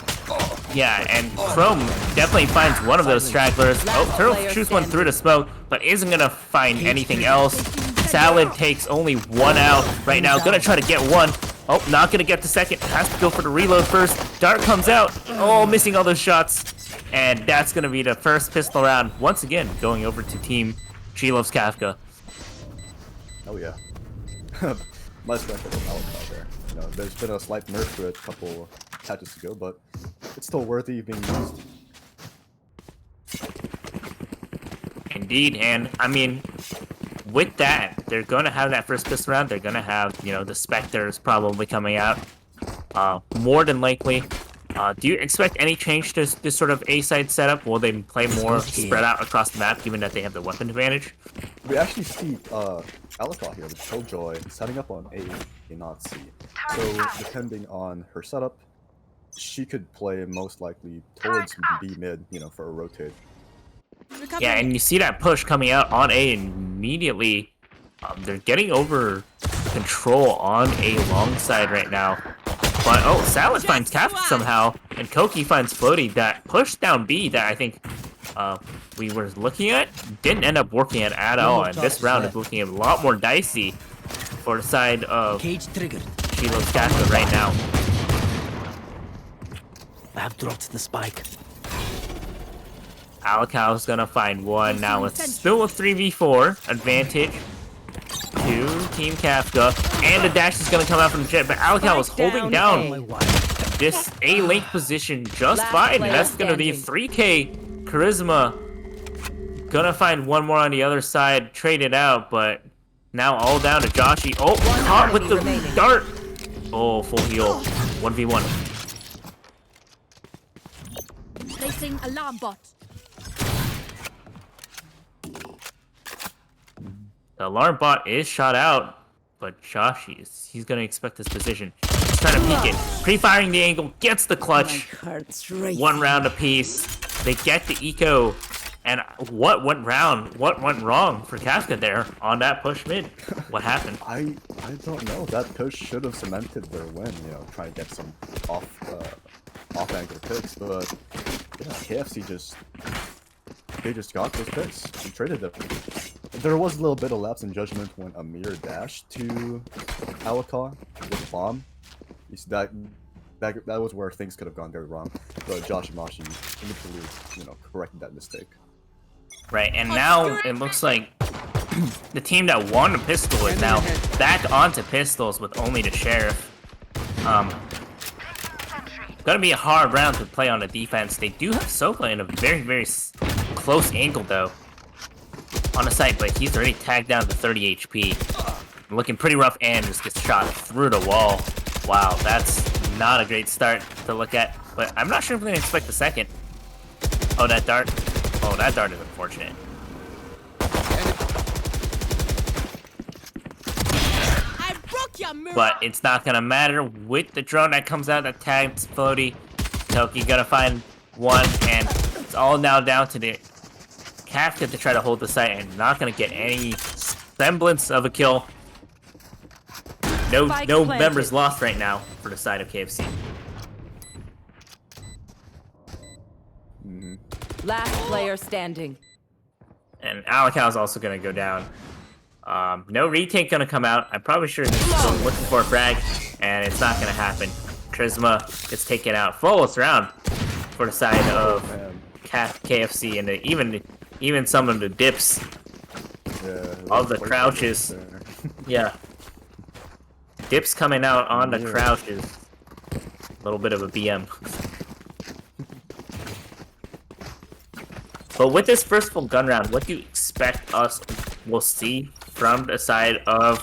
Yeah, and Chrome definitely finds one of those stragglers. Oh, Turtle shoots one through the smoke, but isn't going to find anything else. Salad takes only one out right now. Going to try to get one. Oh, not going to get the second. Has to go for the reload first. Dart comes out. Oh, missing all those shots. And that's going to be the first pistol round, once again, going over to Team She Loves Kafka. Oh, yeah. Much better than Malachite there. There's been a slight nerf to it a couple patches ago, but it's still worthy of being used. Indeed, and I mean, with that, they're going to have that first pistol round. They're going to have, the Spectres probably coming out, more than likely. Do you expect any change to this sort of A-side setup? Will they play more spread out across the map, given that they have the weapon advantage? We actually see Alaka here, the Killjoy, setting up on A, not C. So, depending on her setup, she could play most likely towards B mid, for a rotate. Yeah, and you see that push coming out on A immediately. They're getting over control on A long side right now. But, oh, Salad finds Kafka somehow, and Koki finds Floaty. That push down B that I think we were looking at didn't end up working at all, and this round is looking a lot more dicey for the side of She Loves Kafka right now. I have dropped the spike. Alakau's gonna find one. Now it's still a 3v4 advantage to Team Kafka, and the dash is gonna come out from the Jet, but Alakau is holding down this A link position just fine. And that's gonna be 3k Charisma. Gonna find one more on the other side, trade it out, but now all down to Joshi. Oh, caught with the dart. Oh, full heal. 1v1. Placing alarm bot. The alarm bot is shot out, but Joshi he's gonna expect this position. He's trying to peek it. Pre-firing the angle, gets the clutch. One round apiece. They get the eco. And what went wrong for Kafka there on that push mid? What happened? I don't know. That push should have cemented their win, trying to get some off-angle picks, but yeah, KFC just got those picks and traded them. There was a little bit of lapse in judgment when Amir dashed to Alaka with bomb. You see that that was where things could have gone very wrong. But Josh and Mashi immediately, corrected that mistake. Right, and now it looks like the team that won the pistol is now back onto pistols with only the sheriff. Gonna be a hard round to play on the defense. They do have Sofa in a very, very close angle though on the site, but he's already tagged down to 30 HP. Looking pretty rough and just gets shot through the wall. Wow, that's not a great start to look at, but I'm not sure if we can expect the second. Oh, that dart. Oh, that dart is unfortunate. But it's not gonna matter with the drone that comes out that tags Floaty. Toki gonna find one, and it's all now down to the Kafka to try to hold the site, and not gonna get any semblance of a kill. No members lost right now for the side of KFC. Last player standing. And Alakal is also gonna go down. No retake gonna come out. I'm probably sure this is looking for a frag, and it's not gonna happen. Charisma gets taken out. Flawless round for the side of KFC, and even some of the dips. Yeah, all the crouches. Yeah. Dips coming out on the crouches. A little bit of a BM. But with this first full gun round, what do you expect us will see from the side of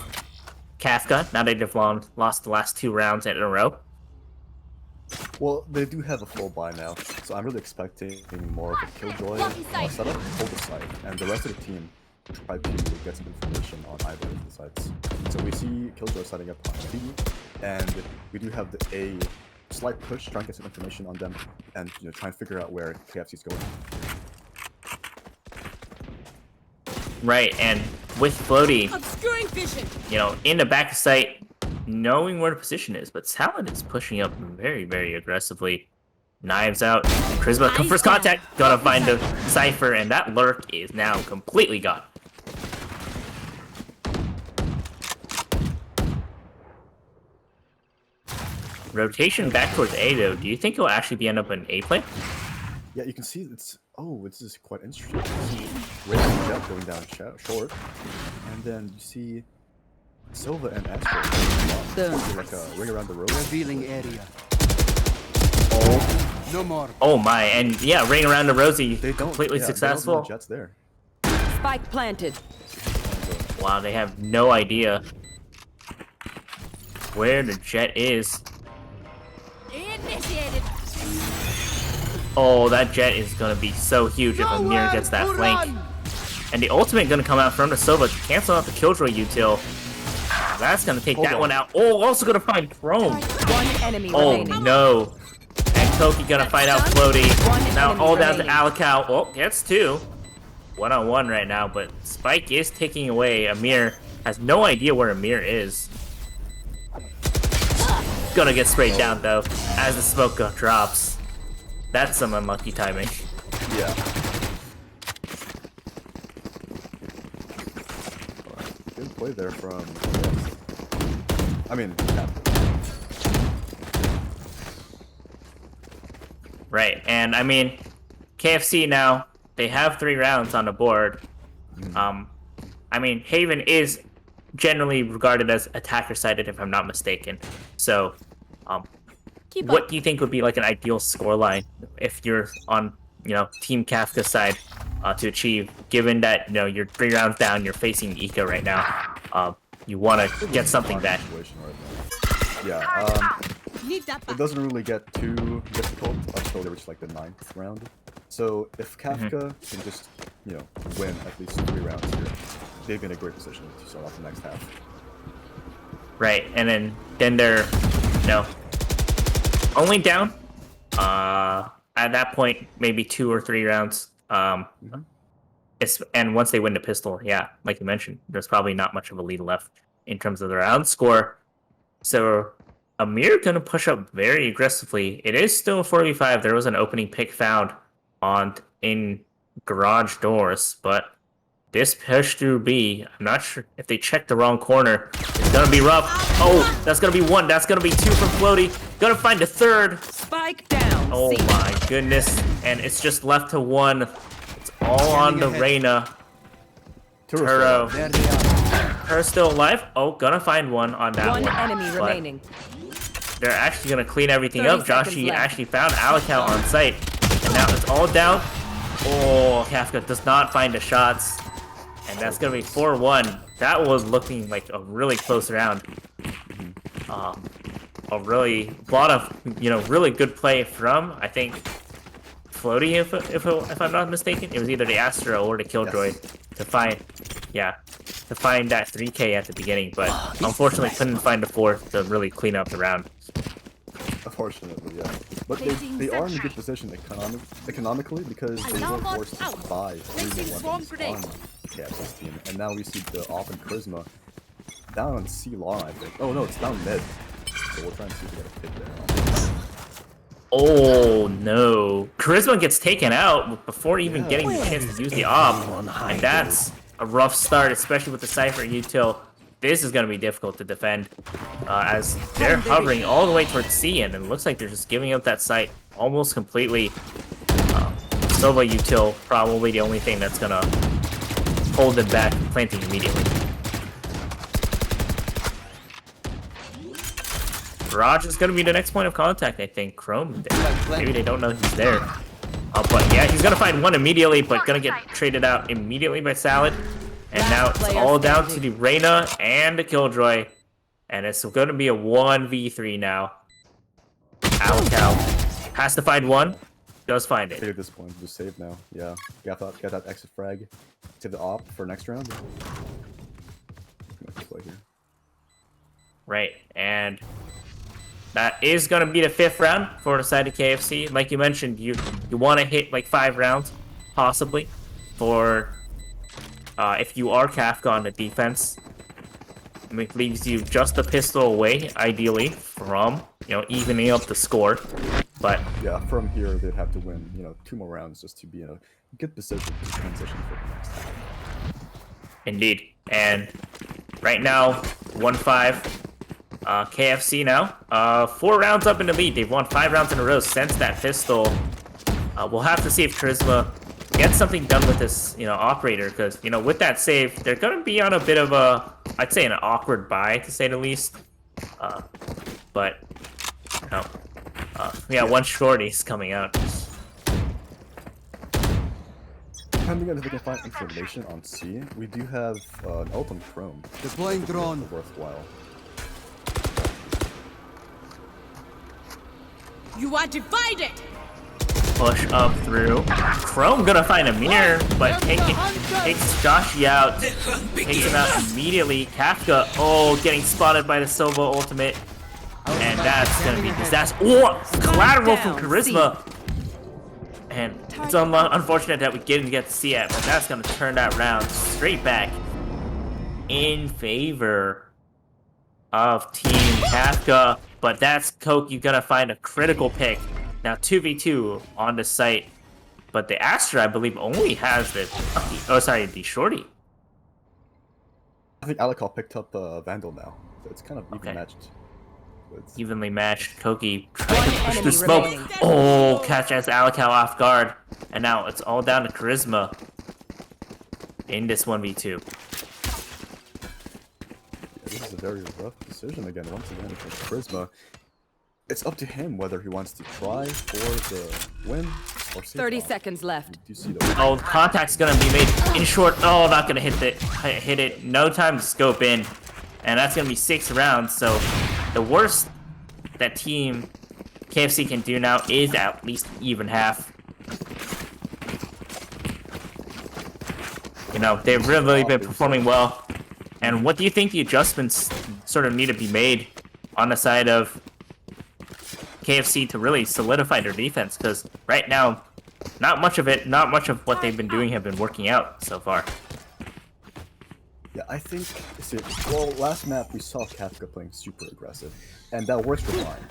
Kafka, now that they've lost the last 2 rounds in a row? Well, they do have a full buy now, so I'm really expecting more of a Killjoy setup, hold the site, and the rest of the team try to get some information on either of the sites. So we see Killjoy setting up on B, and we do have a slight push, trying to get some information on them, and try and figure out where KFC's going. Right, and with Floaty, Obscuring vision. In the back of sight, knowing where the position is, but Talon is pushing up very, very aggressively. Knives out, Charisma, first contact, gonna find the Cypher, and that lurk is now completely gone. Rotation back towards A though, do you think it'll actually be end up an A play? Yeah, you can see this is quite interesting. You see Racing Jet going down short, and then you see Silva and Astro like a ring around the road. Revealing area. Oh, no more. Oh my, and yeah, ring around the Rosie, they completely successful. The Jet's there. Spike planted. Wow, they have no idea where the Jet is. Initiated. Oh, that Jet is gonna be so huge if Amir gets that flank. And the ultimate gonna come out from the Silva to cancel out the Killjoy util. That's gonna take that one out. Oh, also gonna find Chrome. One enemy Oh remaining. no. And Toki gonna fight out Floaty. One Now enemy all down to remaining. Alakal. Oh, gets 2. 1-on-1 right now, but Spike is taking away. Amir has no idea where Amir is. Gonna get sprayed down though, as the smoke drops. That's some unlucky timing. Yeah. Good play there from. Right, and KFC now, they have 3 rounds on the board. Haven is generally regarded as attacker-sided, if I'm not mistaken. So, what do you think would be like an ideal scoreline if you're on, Team Kafka side to achieve, given that, you're 3 rounds down, you're facing Ika right now. You want to get something back. Yeah, Need that it back. doesn't really get too difficult until they reach like the 9th round. So if Kafka can just, win at least 3 rounds here, they'd be in a great position to start off the next half. Right, and then they're, only down. At that point, maybe 2 or 3 rounds. And once they win the pistol, yeah, like you mentioned, there's probably not much of a lead left in terms of the round score. So Amir gonna push up very aggressively. It is still a 4v5. There was an opening pick found in garage doors, but this push through B, I'm not sure if they check the wrong corner. It's gonna be rough. Oh, that's gonna be one. That's gonna be two from Floaty. Gonna find a third. Spike down. Oh C. my goodness. And it's just left to one. It's all on the Reyna. Turo. Her still alive. Oh, gonna find one on that one. One enemy but remaining. they're actually gonna clean everything 30 up. seconds Joshi left. actually found Alical on site. And now it's all down. Oh, Kafka does not find the shots. And that's gonna be 4-1. That was looking like a really close round. A lot of really good play from, I think, Floaty, if I'm not mistaken. It was either the Astra or the Killjoy to find that 3K at the beginning, but unfortunately couldn't find the 4th to really clean up the round. Unfortunately, yeah. But they are in a good position economically because they were forced to buy 3 more weapons on KFC's team. And now we see the Op and Charisma down on C long, I think. Oh no, it's down mid. So we'll try and see if we get a pick there. Oh no. Charisma gets taken out before even getting the chance to use the Op. And that's a rough start, especially with the Cypher util. This is going to be difficult to defend as they're hovering all the way towards C, and it looks like they're just giving up that site almost completely. Sova util probably the only thing that's going to hold them back from planting immediately. Raj is going to be the next point of contact, I think. Chrome, maybe they don't know he's there. But yeah, he's going to find one immediately, but going to get traded out immediately by Salad. And now it's all down to the Reyna and the Killjoy. And it's going to be a 1v3 now. Alical has to find one. Does find it. At this point, just save now. Yeah. Get that exit frag to the Op for next round. Play here. Right. And that is going to be the 5th round for the side of KFC. Like you mentioned, you want to hit like 5 rounds, possibly, for... if you are Kafka on the defense, it leaves you just a pistol away, ideally, from, evening up the score. But yeah, from here, they'd have to win, 2 more rounds just to be in a good position to transition for the next time. Indeed. And right now, 1-5, KFC now. 4 rounds up in the lead. They've won 5 rounds in a row since that pistol. We'll have to see if Charisma get something done with this, operator, because, with that save, they're going to be on a bit of a, I'd say, an awkward buy, to say the least. But, yeah, one shorty's coming out. Depending on if they can find information on C, we do have an ult on Chrome. Deploying drone. Worthwhile. You are divided. Push up through. Chrome gonna find a mirror, but takes Joshi out. Takes him out immediately. Kafka, getting spotted by the Sova ultimate. And that's gonna be disaster. Oh, collateral from Charisma. And it's unfortunate that we didn't get to see it, but that's gonna turn that round straight back in favor of Team Kafka. But that's Coke, you're gonna find a critical pick. Now 2v2 on the site, but the Astra, I believe, only has the shorty. I think Alical picked up Vandal now, so it's kind of even matched. Evenly matched. Koki trying to push enemy the smoke. remaining. Oh, catches Alical off guard, and now it's all down to Charisma in this 1v2. This is a very rough decision again. Once again, for Charisma. It's up to him whether he wants to try for the win or save 30 off. seconds left. Do you see that? Oh, contact's gonna be made in short. Oh, not gonna hit it. No time to scope in, and that's gonna be 6 rounds. So the worst that Team KFC can do now is at least even half. They've really been performing well. And what do you think the adjustments sort of need to be made on the side of KFC to really solidify their defense? Because right now, not much of what they've been doing have been working out so far. Yeah, I think, last map we saw Kafka playing super aggressive, and that works for mine.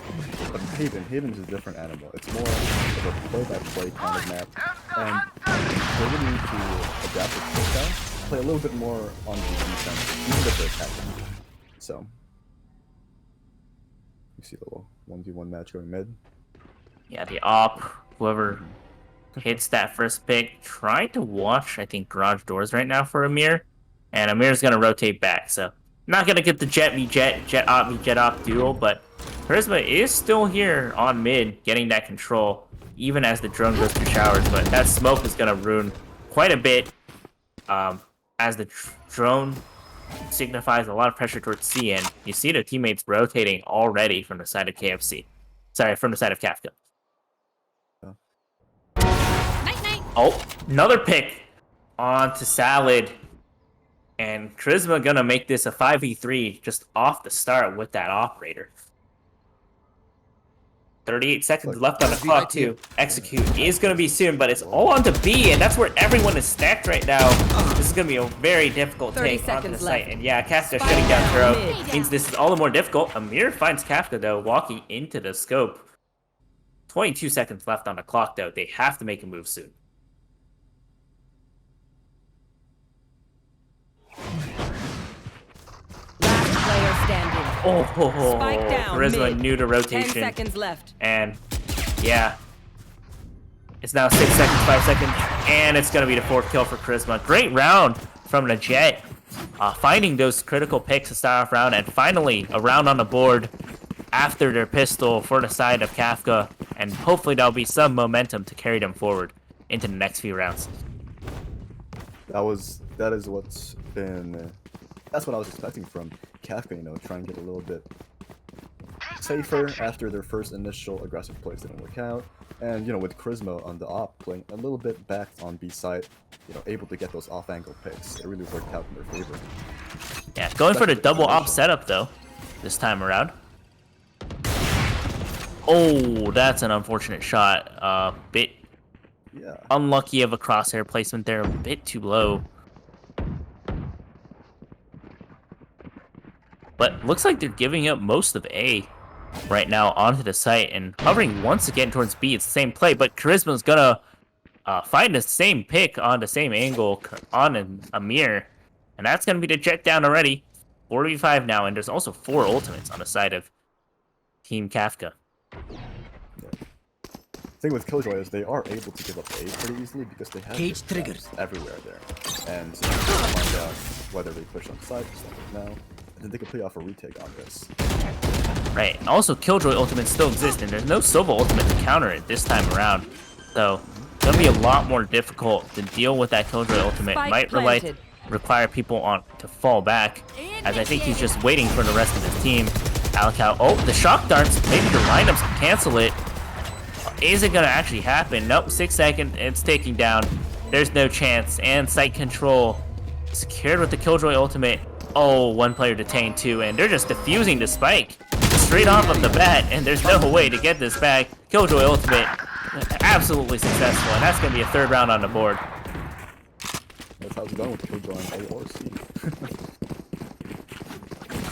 But Haven is a different animal. It's more of a play-by-play kind of map, and they really need to adapt the play play a little bit more on the defense, even if they're attacking. So, you see the little 1v1 match going mid. Yeah, the op, whoever hits that first pick, try to watch, I think, garage doors right now for Amir. And Amir's going to rotate back, so not going to get the jet v jet, jet op v jet op duel, but Charisma is still here on mid, getting that control, even as the drone goes through showers, but that smoke is going to ruin quite a bit, as the drone signifies a lot of pressure towards C, and you see the teammates rotating already from the side of KFC. Sorry, from the side of Kafka. Night-night. Oh, another pick onto Salad. And Charisma gonna make this a 5v3 just off the start with that operator. 38 seconds left on the clock to execute. Is gonna be soon, but it's all on to B, and that's where everyone is stacked right now. This is gonna be a very difficult 30 take onto the seconds site. left. And yeah, Kafka shutting down Turo means this is all the more difficult. Amir finds Kafka though, walking into the scope. 22 seconds left on the clock though. They have to make a move soon. Last player standing. Oh, Spike down, Charisma mid. new to 10 rotation. seconds left. And yeah, it's now 6 seconds, 5 seconds, and it's gonna be the 4th kill for Charisma. Great round from the Jet, finding those critical picks to start off round, and finally a round on the board after their pistol for the side of Kafka, and hopefully there'll be some momentum to carry them forward into the next few rounds. That is what's been. That's what I was expecting from Kafka. You know, try and get a little bit safer after their first initial aggressive plays didn't work out, and you know, with Charisma on the op playing a little bit back on B side, you know, able to get those off-angle picks. It really worked out in their favor. Yeah, going for the double op setup though, this time around. Oh, that's an unfortunate shot. Bit Yeah. unlucky of a crosshair placement there, a bit too low. But looks like they're giving up most of A right now onto the site and hovering once again towards B. It's the same play, but Charisma's gonna find the same pick on the same angle on Amir, and that's gonna be the Jet down already. 4v5 now, and there's also 4 ultimates on the side of Team Kafka. The thing with Killjoy is they are able to give up A pretty easily because they have Cage just triggered. traps everywhere there, and so you can find out whether they push on side, just like now, and then they can play off a retake on this. Right, and also Killjoy ultimates still exist, and there's no Sova ultimate to counter it this time around. So, it's gonna be a lot more difficult to deal with that Killjoy ultimate. Spike Might planted. require people on to fall back, as I think he's just waiting for the rest of his team. Alcow, oh, the shock darts, maybe the lineups can cancel it. Is it gonna actually happen? Nope, 6 seconds, it's taking down. There's no chance, and site control secured with the Killjoy ultimate. Oh, 1 player detained too, and they're just defusing the spike straight off of the bat, and there's no way to get this back. Killjoy ultimate, absolutely successful, and that's gonna be a 3rd round on the board. That's how it's done with Killjoy on A or C.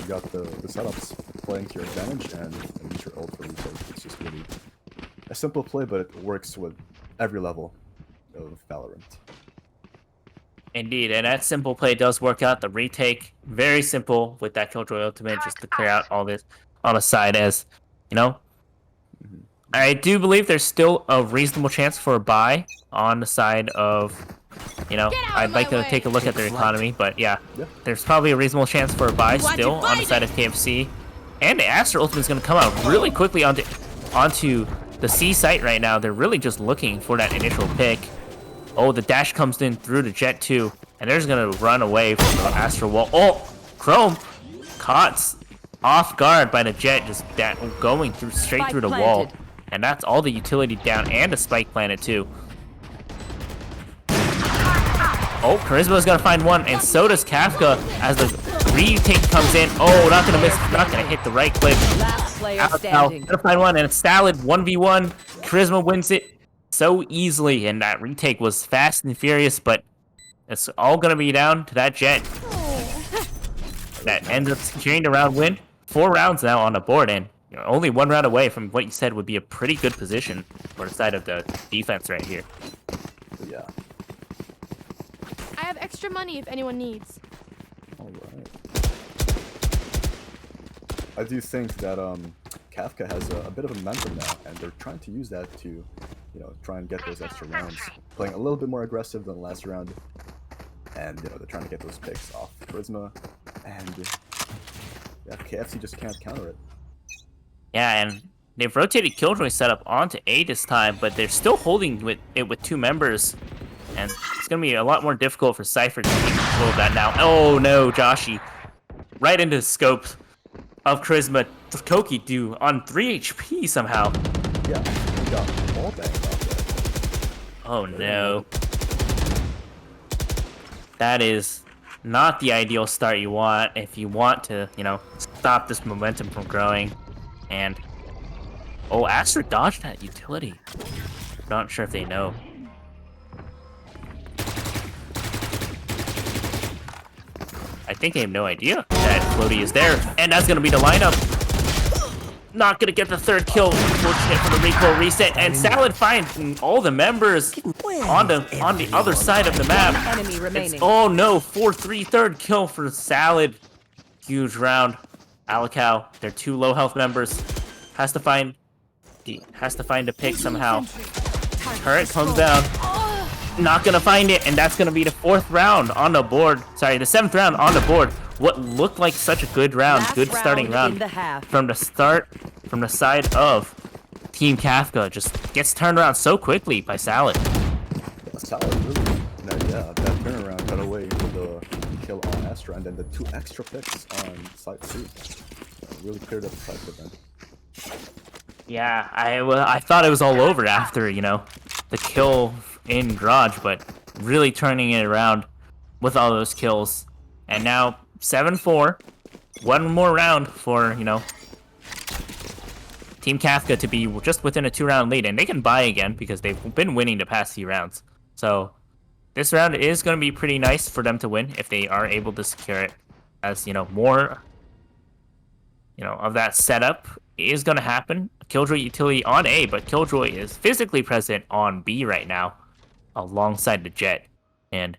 You got the setups playing to your advantage, and use your ult for retake. It's just really a simple play, but it works with every level of Valorant. Indeed, and that simple play does work out. The retake, very simple with that Killjoy ultimate, just to clear out all this on the side. As you know, I do believe there's still a reasonable chance for a buy on the side of, you know, I'd like to take a look at their economy, but yeah, there's probably a reasonable chance for a buy still on the side of KFC. And the Astra ultimate is going to come out really quickly onto the C site right now. They're really just looking for that initial pick. Oh, the dash comes in through the Jet too, and they're just gonna run away from the Astra wall. Oh, Chrome caught off guard by the Jet, just going through straight Spike through the wall, planted. and that's all the utility down and the spike planted too. Oh, Charisma's gonna find one, and so does Kafka as the retake comes in. Oh, not gonna miss, not gonna hit the right click. Last player Alcow standing. gonna find one, and it's Salad 1v1. Charisma wins it so easily, and that retake was fast and furious, but it's all gonna be down to that Jet that ends up securing the round win. 4 rounds now on the board, and you're only 1 round away from what you said would be a pretty good position for the side of the defense right here. But yeah. I have extra money if anyone needs. Alright. I do think that Kafka has a bit of a momentum now, and they're trying to use that to, you know, try and get those extra rounds. Playing a little bit more aggressive than the last round, and you know, they're trying to get those picks off Charisma, and yeah, KFC just can't counter it. Yeah, and they've rotated Killjoy setup onto A this time, but they're still holding it with 2 members. And it's going to be a lot more difficult for Cypher to take control of that now. Oh no, Joshi. Right into the scope of Charisma. Koki do on 3 HP somehow. Yeah, he got all banged off there. Oh no. That is not the ideal start you want if you want to, you know, stop this momentum from growing. And oh, Astra dodged that utility. Not sure if they know. I think they have no idea that Floaty is there, and that's gonna be the lineup. Not gonna get the 3rd kill. Unfortunate for the recoil reset, and Salad finds all the members on the other side of the map. Enemy remaining. Oh no, 4-3 3rd kill for Salad. Huge round. Alakao, they're 2 low health members. Has to find a pick somehow. Turret comes down. Not gonna find it, and that's gonna be the 4th round on the board. Sorry, the 7th round on the board. What looked like such a good round, Last good starting round in round the half. from the start, from the side of Team Kafka, just gets turned around so quickly by Salad. Yeah, Salad really, yeah, that turnaround got away with the kill on Astra, and then the 2 extra picks on side 2. Really cleared up the side for them. Yeah, I thought it was all over after, you know, the kill in Garage, but really turning it around with all those kills. And now 7-4, 1 more round for, you know, Team Kafka to be just within a 2-round lead, and they can buy again because they've been winning the past few rounds. So this round is going to be pretty nice for them to win if they are able to secure it, as, you know, more, you know, of that setup is going to happen. Killjoy utility on A, but Killjoy is physically present on B right now alongside the Jet, and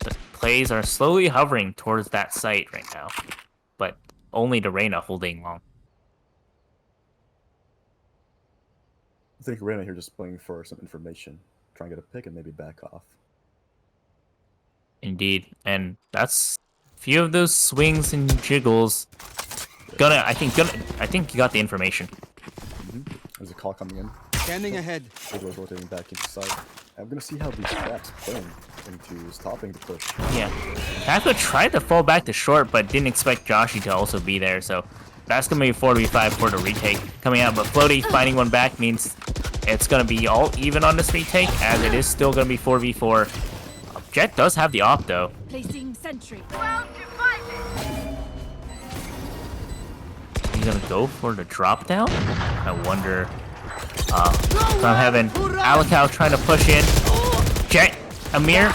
the plays are slowly hovering towards that site right now, but only the Reyna holding long. I think Reyna here just playing for some information, try and get a pick and maybe back off. Indeed, and that's a few of those swings and jiggles. I think you got the information. There's a call coming in. Scanning ahead. Killjoy's rotating back into side. I'm gonna see how these traps play into stopping the push. Yeah, Kafka tried to fall back to short, but didn't expect Joshi to also be there, so that's gonna be 4v5 for the retake coming out. But Floaty finding one back means it's gonna be all even on this retake, as it is still gonna be 4v4. Jet does have the op though. Placing sentry. He's gonna go for the drop down. I wonder. From heaven, Alakao trying to push in. Jet, Amir,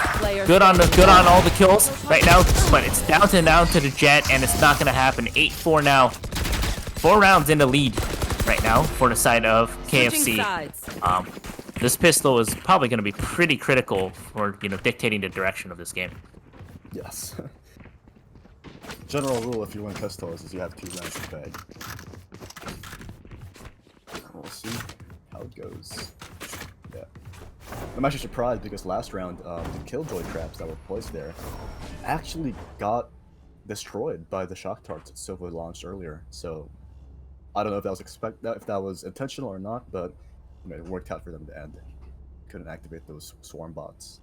good on all the kills right now, but it's down to the Jet, and it's not gonna happen. 8-4 now. 4 rounds in the lead right now for the side of KFC. This pistol is probably gonna be pretty critical for, you know, dictating the direction of this game. Yes. General rule if you win pistols is you have 2 rounds to bag. We'll see how it goes. Yeah. I'm actually surprised because last round, the Killjoy traps that were placed there actually got destroyed by the shock darts that Silva launched earlier. So I don't know if that was intentional or not, but you know, it worked out for them to end. Couldn't activate those swarm bots.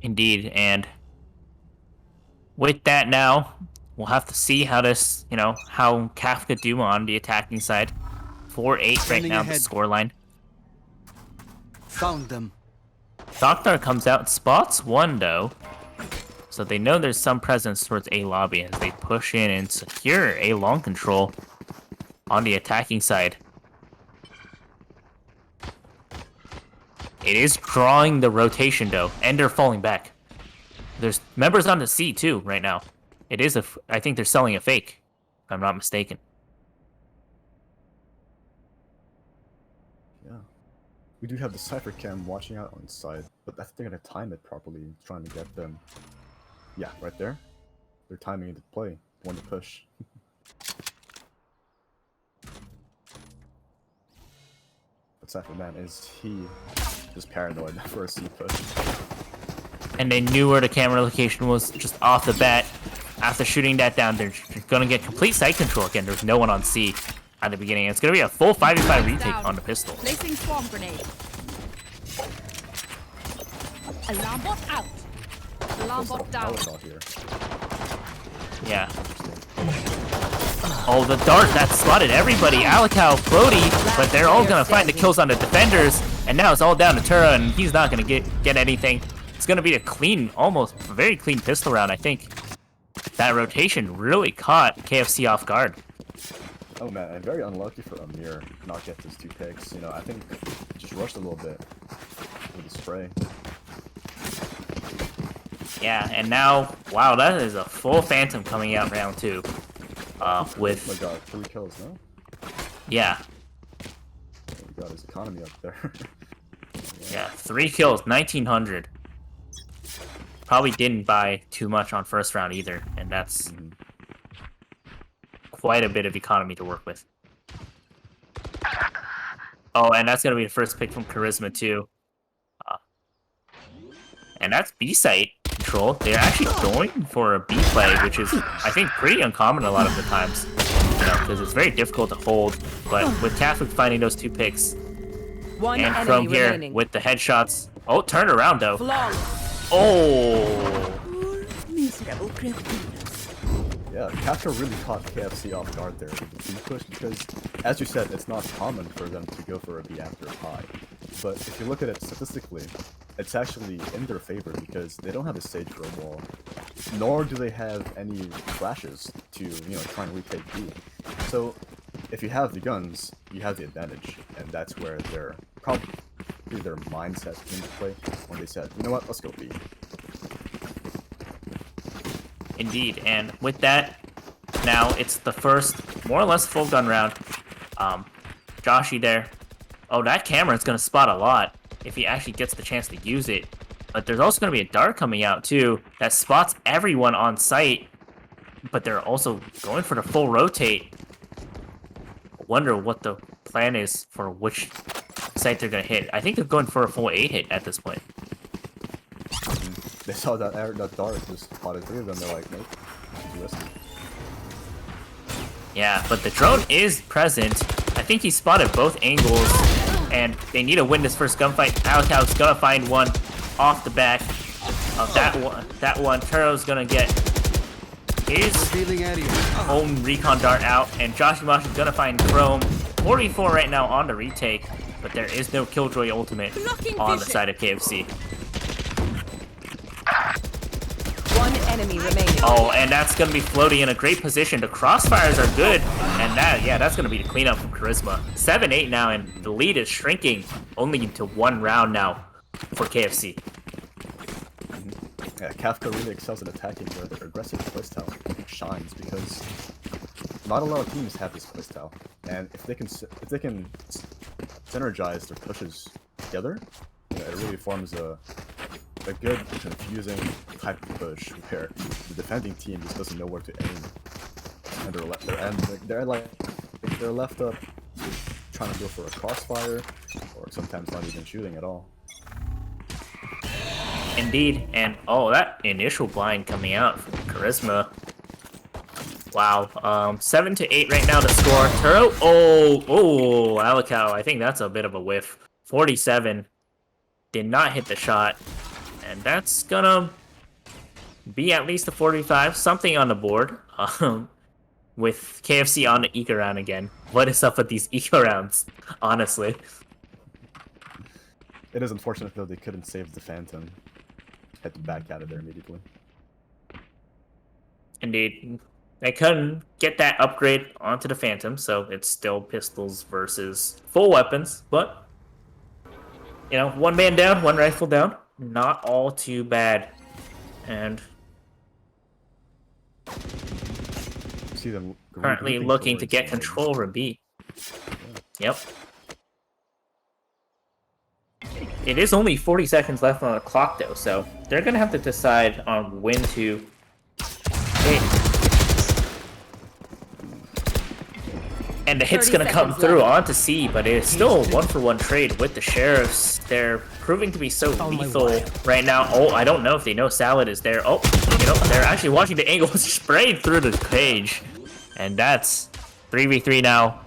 Indeed, and with that now, we'll have to see how this, you know, how Kafka do on the attacking side. 4-8 right now, the scoreline. Found them. Doctor comes out, spots one though, so they know there's some presence towards A lobby as they push in and secure A long control on the attacking side. It is drawing the rotation though, and they're falling back. There's members on the C too right now. It is I think they're selling a fake, if I'm not mistaken. Yeah. We do have the Cypher Cam watching out on side But I think they're gonna time it properly, trying to get them. Yeah, right there. They're timing the play, when to push. But Cypher Man, is he just paranoid for a C push? And they knew where the camera location was just off the bat. After shooting that down, they're gonna get complete site control again. There's no one on C at the beginning. It's gonna be a full 5v5 retake Down. on the pistol. Placing swarm grenade. Alarm bot out. Alarm bot down. Out here. Yeah. Oh, the dart that spotted everybody. Alikao, Brody, but they're all gonna find the kills on the defenders. And now it's all down to Tura, and he's not gonna get anything. It's gonna be a clean, almost very clean pistol round, I think. That rotation really caught KFC off guard. Oh man, and very unlucky for Amir not get those 2 picks. You know, I think just rushed a little bit with the spray. Yeah, and now, wow, that is a full Phantom coming out round 2. With, Oh my god, 3 kills, no? yeah, Oh my god, his economy up there. yeah, 3 kills, 1900. Probably didn't buy too much on first round either, and that's quite a bit of economy to work with. Oh, and that's gonna be the first pick from Charisma too. And that's B site control. They're actually going for a B play, which is, I think, pretty uncommon a lot of the times. You know, because it's very difficult to hold. But with Catholic finding those 2 picks, One and enemy Chrome here remaining. with the headshots. Oh, turned around though. Flawless. Oh, Yeah, Kafka really caught KFC off guard there with the B push because, as you said, it's not common for them to go for a B after a high. But if you look at it statistically, it's actually in their favor because they don't have a stage for a wall, nor do they have any flashes to, you know, try and retake B. So, if you have the guns, you have the advantage, and that's where their mindset came into play when they said, you know what, let's go B. indeed. And with that, now it's the first more or less full gun round. Joshy there. Oh, that camera is gonna spot a lot if he actually gets the chance to use it. But there's also gonna be a dart coming out too that spots everyone on site. But they're also going for the full rotate. I wonder what the plan is for which site they're gonna hit. I think they're going for a full 8 hit at this point. They saw that dart just spotted 3 of them, they're like, nope, too risky. Yeah, but the drone is present. I think he spotted both angles, and they need to win this first gunfight. Alikau's gonna find one off the back of that one. Turo's gonna get his own recon dart out, and Joshimash is gonna find Chrome. 44 right now on the retake, but there is no Killjoy ultimate on the side of KFC. One enemy remaining. Oh, and that's gonna be floating in a great position. The crossfires are good, and that's gonna be the cleanup from Charisma. 7-8 now, and the lead is shrinking only to 1 round now for KFC. Yeah, Kafka really excels at attacking where their aggressive playstyle shines because not a lot of teams have this playstyle, and if they can synergize their pushes together, you know, it really forms a good, confusing type of push where the defending team just doesn't know where to aim, and they're left up trying to go for a crossfire, or sometimes not even shooting at all. Indeed, and oh, that initial blind coming out from Charisma. Wow, 7-8 right now to score. Turo, oh, Alikau, I think that's a bit of a whiff. 47, did not hit the shot, and that's gonna be at least a 45, something on the board. With KFC on the eco round again. What is up with these eco rounds, honestly? It is unfortunate though they couldn't save the Phantom. Had to back out of there immediately. Indeed. They couldn't get that upgrade onto the Phantom, so it's still pistols versus full weapons, but, you know, 1 man down, 1 rifle down. Not all too bad. And See them currently regrouping looking to towards get A. control over B. Yep. It is only 40 seconds left on the clock, though, so they're going to have to decide on when to hit. And the hit's 30 going to come seconds through left. onto C, but it is still a 1-for-1 trade with the Sheriffs. They're proving to be so lethal right now. Oh, I don't know if they know Salad is there. Oh, you know, they're actually watching the angle sprayed through the cage. And that's 3v3 now.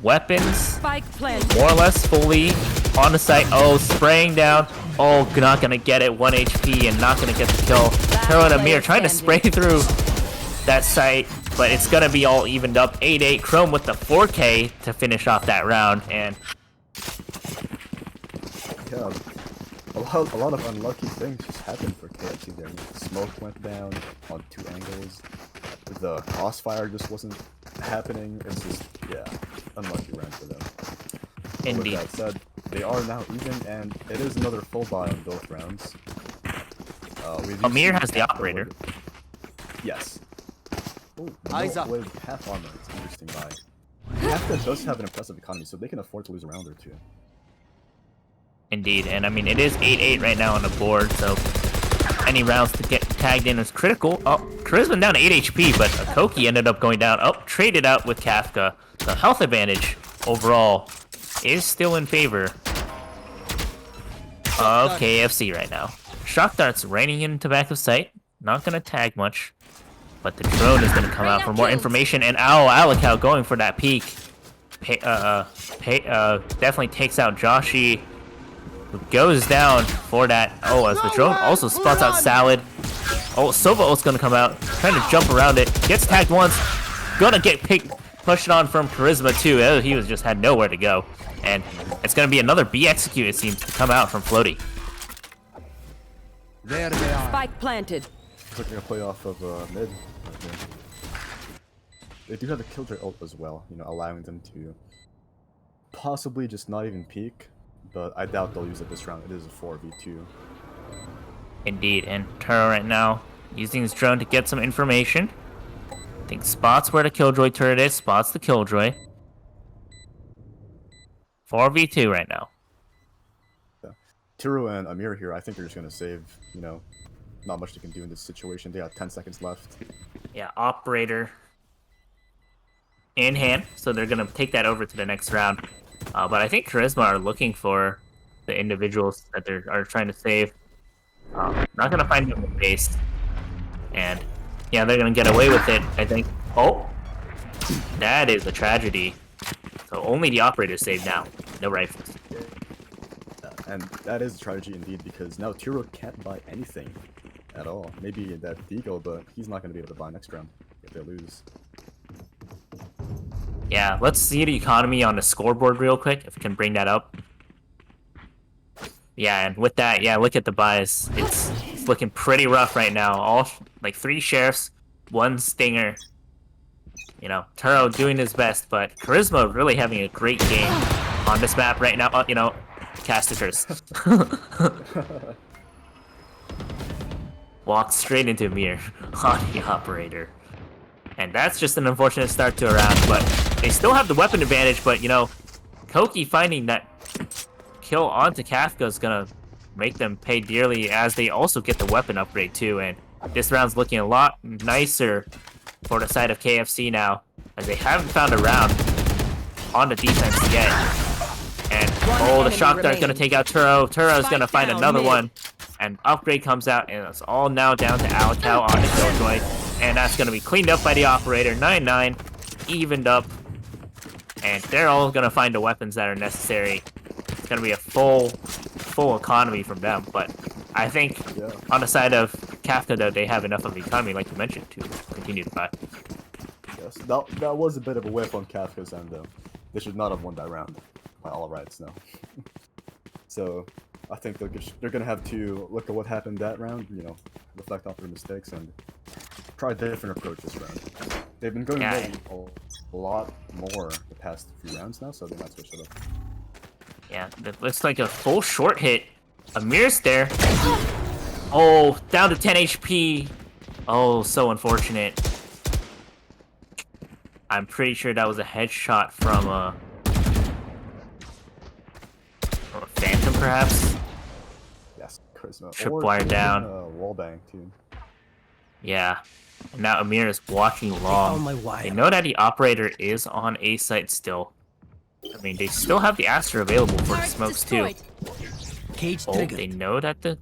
Weapons, Spike planted. more or less fully on the site. Oh, spraying down. Oh, not gonna get it. 1 HP and not gonna get the kill. Taro and Amir trying to spray through that site, but it's gonna be all evened up. 8-8. Chrome with the 4K to finish off that round, and Yeah, a lot of unlucky things just happened for KFC there. Smoke went down on 2 angles. The crossfire just wasn't happening. It's just, yeah, unlucky round for them. But indeed. with that said, they are now even, and it is another full buy on both rounds. Amir has the operator. Yes. Oh, Eyes up. with half armor. It's an interesting buy. Kafka does have an impressive economy, so they can afford to lose a round or 2. Indeed, and I mean, it is 8-8 right now on the board, so any rounds to get tagged in is critical. Oh, Charisma down to 8 HP, but Koki ended up going down. Oh, traded out with Kafka. The health advantage overall is still in favor of KFC right now. Shock darts raining into back of sight. Not gonna tag much, but the drone is gonna come out for more information. And Alakal going for that peek. Definitely takes out Joshi. Who goes down for that. Oh, as the drone also spots out Salad. Oh, Sova is gonna come out, trying to jump around it. Gets tagged once. Gonna get pushed on from Charisma too. Oh, he was just had nowhere to go. And it's gonna be another B execute, it seems, to come out from Floaty. There they are. Spike planted. They're gonna play off of mid. Okay. They do have the Killjoy ult as well, you know, allowing them to possibly just not even peek. But I doubt they'll use it this round. It is a 4v2. Indeed, and Turo right now using his drone to get some information. I think spots where the Killjoy turret is, spots the Killjoy. 4v2 right now. Yeah. Tiro and Amir here, I think they're just gonna save, you know, not much they can do in this situation. They have 10 seconds left. Yeah, operator in hand, so they're gonna take that over to the next round. But I think Charisma are looking for the individuals that they are trying to save. Not gonna find them in the base, and yeah, they're gonna get away with it, I think. Oh, that is a tragedy. So only the operator saved now, no rifles. And that is a tragedy indeed, because now Tiro can't buy anything at all. Maybe that Deagle, but he's not gonna be able to buy next round if they lose. Yeah, let's see the economy on the scoreboard real quick, if we can bring that up. Yeah, and with that, yeah, look at the buys. It's looking pretty rough right now. All, like, 3 sheriffs, 1 stinger. You know, Turo doing his best, but Charisma really having a great game on this map right now. You know, cast a curse. Walked straight into Mir on the operator. And that's just an unfortunate start to a round, but they still have the weapon advantage, but, you know, Koki finding that kill onto Kafka is gonna make them pay dearly, as they also get the weapon upgrade too, and this round's looking a lot nicer for the side of KFC now, as they haven't found a round on the defense yet. And, oh, the shock dart's gonna take out Turo. Turo's gonna find another one, and upgrade comes out, and it's all now down to Alakal on the Killjoy. And that's going to be cleaned up by the operator. 9-9, evened up. And they're all going to find the weapons that are necessary. It's going to be a full economy from them. But I think on the side of Kafka, though, they have enough of economy, like you mentioned, to continue to buy. Yes, that was a bit of a whiff on Kafka's end, though. They should not have won that round by all rights, no. So I think they're going to have to look at what happened that round, you know, reflect off their mistakes, and try a different approach this round. They've been going a lot more the past few rounds now, so they might switch it up. Yeah, that looks like a full short hit. Amir's there. Oh, down to 10 HP. Oh, so unfortunate. I'm pretty sure that was a headshot from a Phantom, perhaps. Charisma. Tripwire even, down. Wallbang too. Yeah. And now Amir is watching On long. my They wire. know that the operator is on A site still. I mean, they still have the Astra available for the Turret smokes too. destroyed. Cage Oh, triggered. they know that the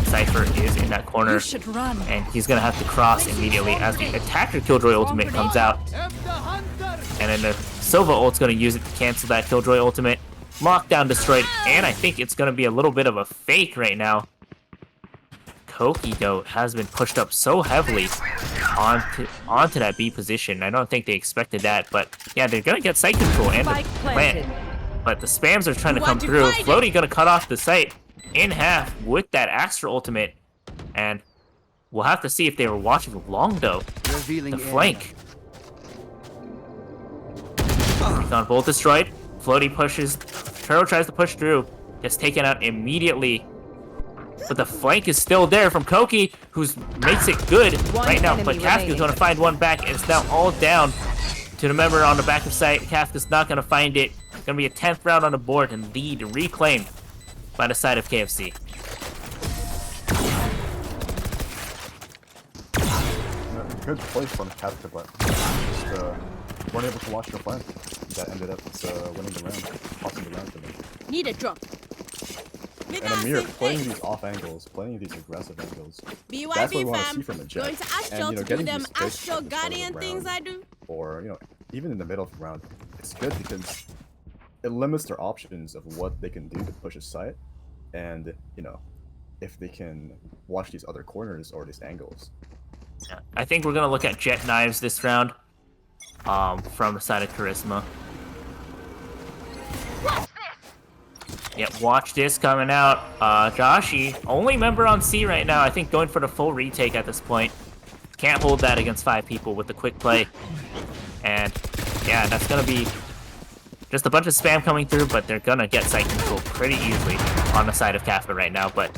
Cypher is in that corner, You should run. and he's gonna have to cross immediately as the attacker Killjoy ultimate comes out. And then the Sova ult's gonna use it to cancel that Killjoy ultimate. Lockdown destroyed, and I think it's gonna be a little bit of a fake right now. Koki, though, has been pushed up so heavily onto that B position. I don't think they expected that, but yeah, they're gonna get site control and the Spike plant. planted. But the spams are trying to You come want to through. fight it? Floaty gonna cut off the site in half with that Astra ultimate, and we'll have to see if they were watching long though. The flank. Recon bolt destroyed. Floaty pushes. Turo tries to push through. Gets taken out immediately. But the flank is still there from Koki, who makes it good One right now. enemy But Kafka's remaining. going to find one back, and it's now all down to the member on the back of site. Kafka's not going to find it. Going to be a 10th round on the board, and lead reclaimed by the side of KFC. Good play from Kafka, but just weren't able to watch the flank. That ended up winning the round, tossing the round for them. Need a drop. And Amir playing these off angles, playing these aggressive angles. That's what we BYB want to see fam. from a Jet. Going to Astro And, to do getting them these picks Astro at the start of the Guardian things round, I do. or even in the middle of the round, it's good because it limits their options of what they can do to push a site, and if they can watch these other corners or these angles. Yeah, I think we're going to look at Jet Knives this round from the side of Charisma. Yep, watch this coming out. Joshi, only member on C right now. I think going for the full retake at this point. Can't hold that against 5 people with the quick play. And yeah, that's going to be just a bunch of spam coming through, but they're going to get site control pretty easily on the side of Kafka right now. But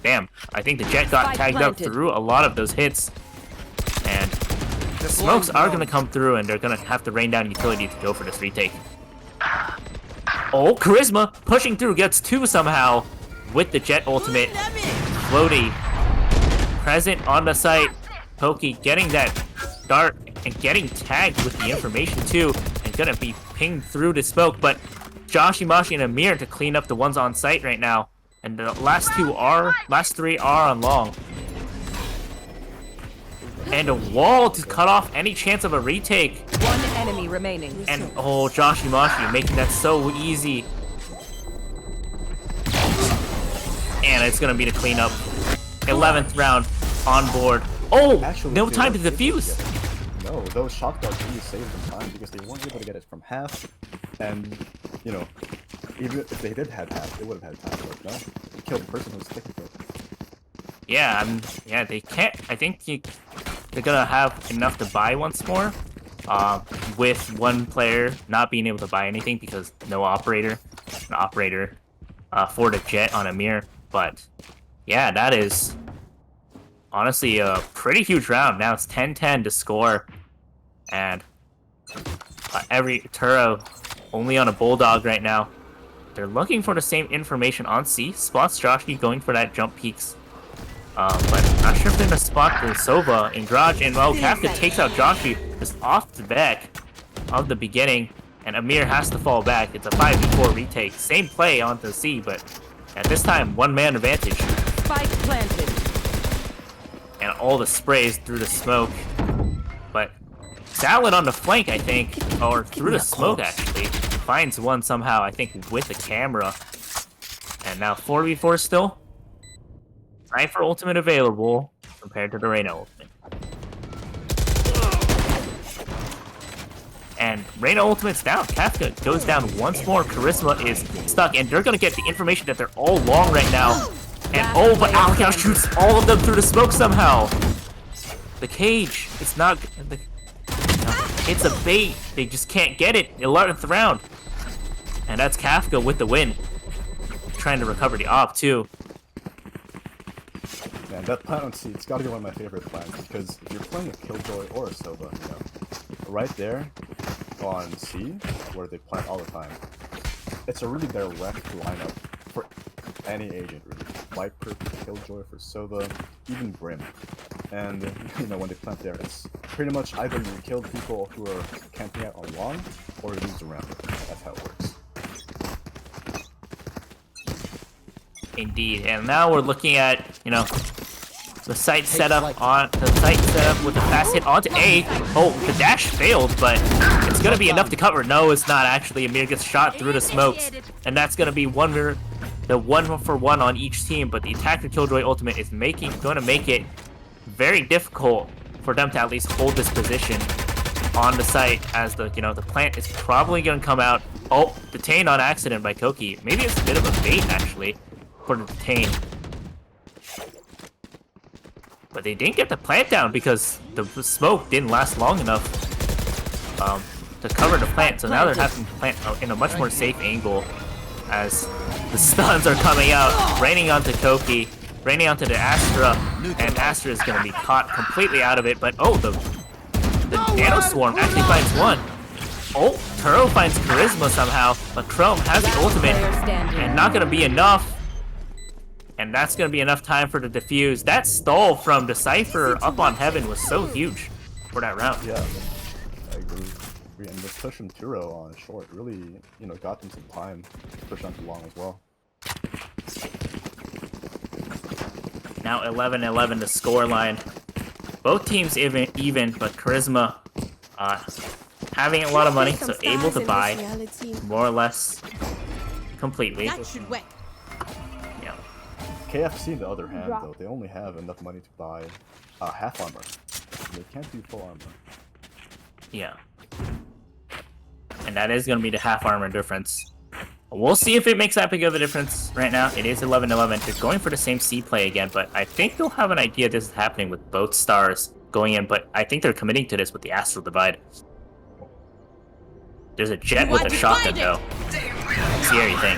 damn, I think the Jet got Spike tagged up planted. through a lot of those hits. And the smokes are going to come through, and they're going to have to rain down utility to go for this retake. Oh, Charisma pushing through, gets 2 somehow with the Jet ultimate. Floaty present on the site. Koki getting that dart and getting tagged with the information too, and gonna be pinged through the smoke. But Joshi, Mashi, and Amir to clean up the ones on site right now, and the last 3 are on long. And a wall to cut off any chance of a retake. One enemy remaining. And oh, Joshi Mashi making that so easy. And it's gonna be the cleanup. 11th round on board. Oh, Actually, no they time to weren't able defuse. get it. No, those shot dogs really saved them time because they weren't able to get it from half. And even if they did have half, they would have had time. But no, they killed the person who was sticking to it. Yeah, yeah, they can't. I think they're gonna have enough to buy once more. With one player not being able to buy anything because no operator, for the Jet on Amir. But yeah, that is honestly a pretty huge round. Now it's 10-10 to score, and every Turo only on a Bulldog right now. They're looking for the same information on C. Spots Joshi going for that jump peaks. But not sure if they're gonna spot the Sova in Garage. And well, Kafka takes out Joshi just off the back of the beginning, and Amir has to fall back. It's a 5v4 retake. Same play onto C, but at this time, 1-man advantage. Spike planted. And all the sprays through the smoke. But Salad on the flank, I think, or through the smoke actually, finds one somehow, I think, with the camera. And now 4v4 still. Cypher ultimate available compared to the Reyna ultimate. And Reyna ultimate's down. Kafka goes down once more. Charisma is stuck, and they're gonna get the information that they're all long right now. And oh, but Alcao shoots all of them through the smoke somehow. The cage, it's not. It's a bait. They just can't get it. 11th round, and that's Kafka with the win. Trying to recover the op too. Man, that plant on C, it's gotta be one of my favorite plants because if you're playing a Killjoy or a Sova, right there on C, where they plant all the time, it's a really direct lineup for any agent, really. Viper, Killjoy, for Sova, even Brim. And when they plant there, it's pretty much either you kill people who are camping out on long, or you lose the round. That's how it works. Indeed, and now we're looking at, the site setup with the fast hit onto A. Oh, the dash failed, but it's gonna be enough to cover. No, it's not actually. Amir gets shot through the smokes, and that's gonna be the 1-for-1 on each team. But the attacker Killjoy ultimate is going to make it very difficult for them to at least hold this position on the site, as the plant is probably gonna come out. Oh, detained on accident by Koki. Maybe it's a bit of a bait actually for the detain. But they didn't get the plant down because the smoke didn't last long enough to cover the plant. So now they're having to plant in a much more safe angle as the stuns are coming out, raining onto Koki, raining onto the Astra, and Astra is going to be caught completely out of it. But oh, the Nano Swarm actually finds one. Oh, Turo finds Charisma somehow, but Chrome has the ultimate, and not going to be enough. And that's going to be enough time for the defuse. That stall from Decipher up on Heaven was so huge for that round. Yeah, I agree. And the push from Turo on short really, got them some time to push onto long as well. Now 11-11 the scoreline. Both teams even, but Charisma having a lot of money, so able to buy more or less completely. That should wait. KFC, on the other hand, though, they only have enough money to buy half armor. They can't do full armor. Yeah. And that is going to be the half armor difference. We'll see if it makes that big of a difference right now. It is 11-11. They're going for the same C play again, but I think they'll have an idea this is happening with both stars going in, but I think they're committing to this with the Astral Divide. There's a Jet with a shotgun, though. Scary thing.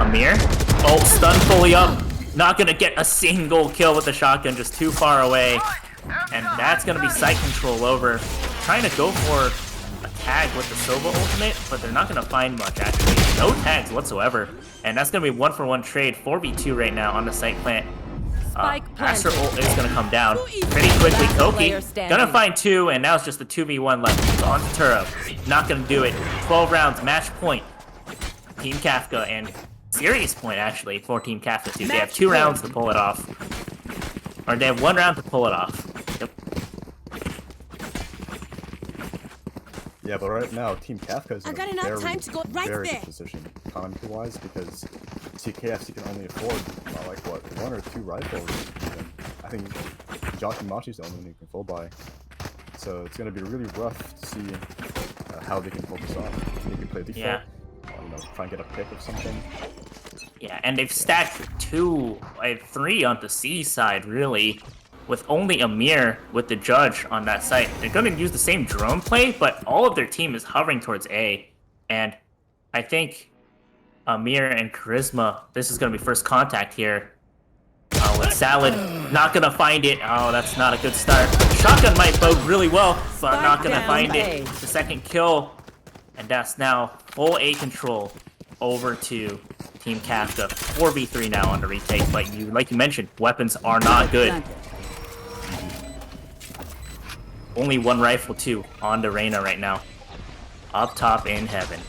Amir? Oh, stun fully up. Not gonna get a single kill with the shotgun, just too far away. And that's gonna be sight control over. Trying to go for a tag with the Sova ultimate, but they're not gonna find much actually. No tags whatsoever. And that's gonna be 1-for-1 trade, 4v2 right now on the site plant. Astra ult is gonna come down pretty quickly. Koki gonna find two, and now it's just the 2v1 left. So on to Turo. Not gonna do it. 12 rounds, match point. Team Kafka, and serious point actually for Team Kafka too. They have 2 rounds to pull it off. Or they have 1 round to pull it off. Yep. Yeah, but right now, Team Kafka is in got a enough very, time to go right very there. good position, economically-wise, because KFC can only afford, like, what, 1 or 2 rifles. And I think Josh and Machi's the only one who can full buy. So it's going to be really rough to see how they can pull this off. They can play default, Yeah. Try and get a pick of something. Yeah, and they've stacked 3 on the C side, really, with only Amir with the Judge on that site. They're going to use the same drone play, but all of their team is hovering towards A. And I think Amir and Charisma, this is going to be first contact here. With Salad, not going to find it. Oh, that's not a good start. Shotgun might bode really well, but not going to find it. The second kill. And that's now full A control over to Team Kafka. 4v3 now on the retake, but like you mentioned, weapons are not good. Only 1 rifle too on the Reyna right now. Up top in Heaven.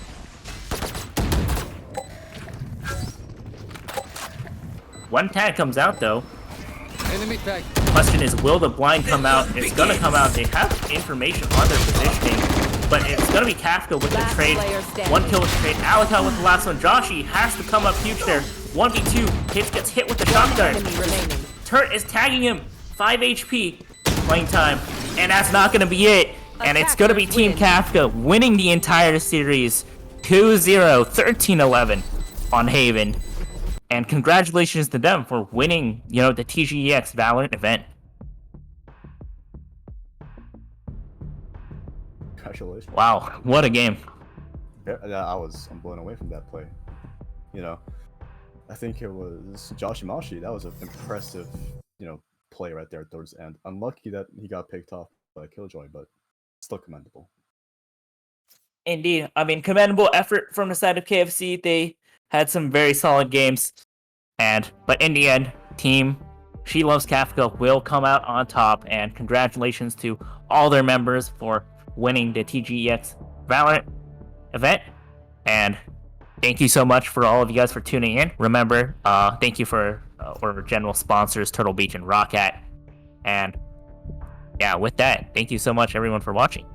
One tag comes out though. Enemy tag. Question is, will the blind come out? It's gonna come out. They have information on their positioning, but it's gonna be Kafka with the trade. 1 kill with the trade. Alaka with the last one. Joshi has to come up huge there. 1v2. Hits gets hit with the shotgun. Turt is tagging him. 5 HP. Playing time. And that's not gonna be it. And it's gonna be Team Kafka winning the entire series. 2-0, 13-11 on Haven. And congratulations to them for winning, the TGEX Valorant event. Congratulations. Wow, what a game. Yeah, I'm blown away from that play. I think it was Josh Imashi. That was an impressive, play right there towards the end. Unlucky that he got picked off by Killjoy, but still commendable. Indeed. I mean, commendable effort from the side of KFC. They had some very solid games. But in the end, Team She Loves Kafka will come out on top, and congratulations to all their members for winning the TGEX Valorant event. And thank you so much for all of you guys for tuning in. Remember, thank you for our general sponsors, Turtle Beach and Rockat. And yeah, with that, thank you so much everyone for watching.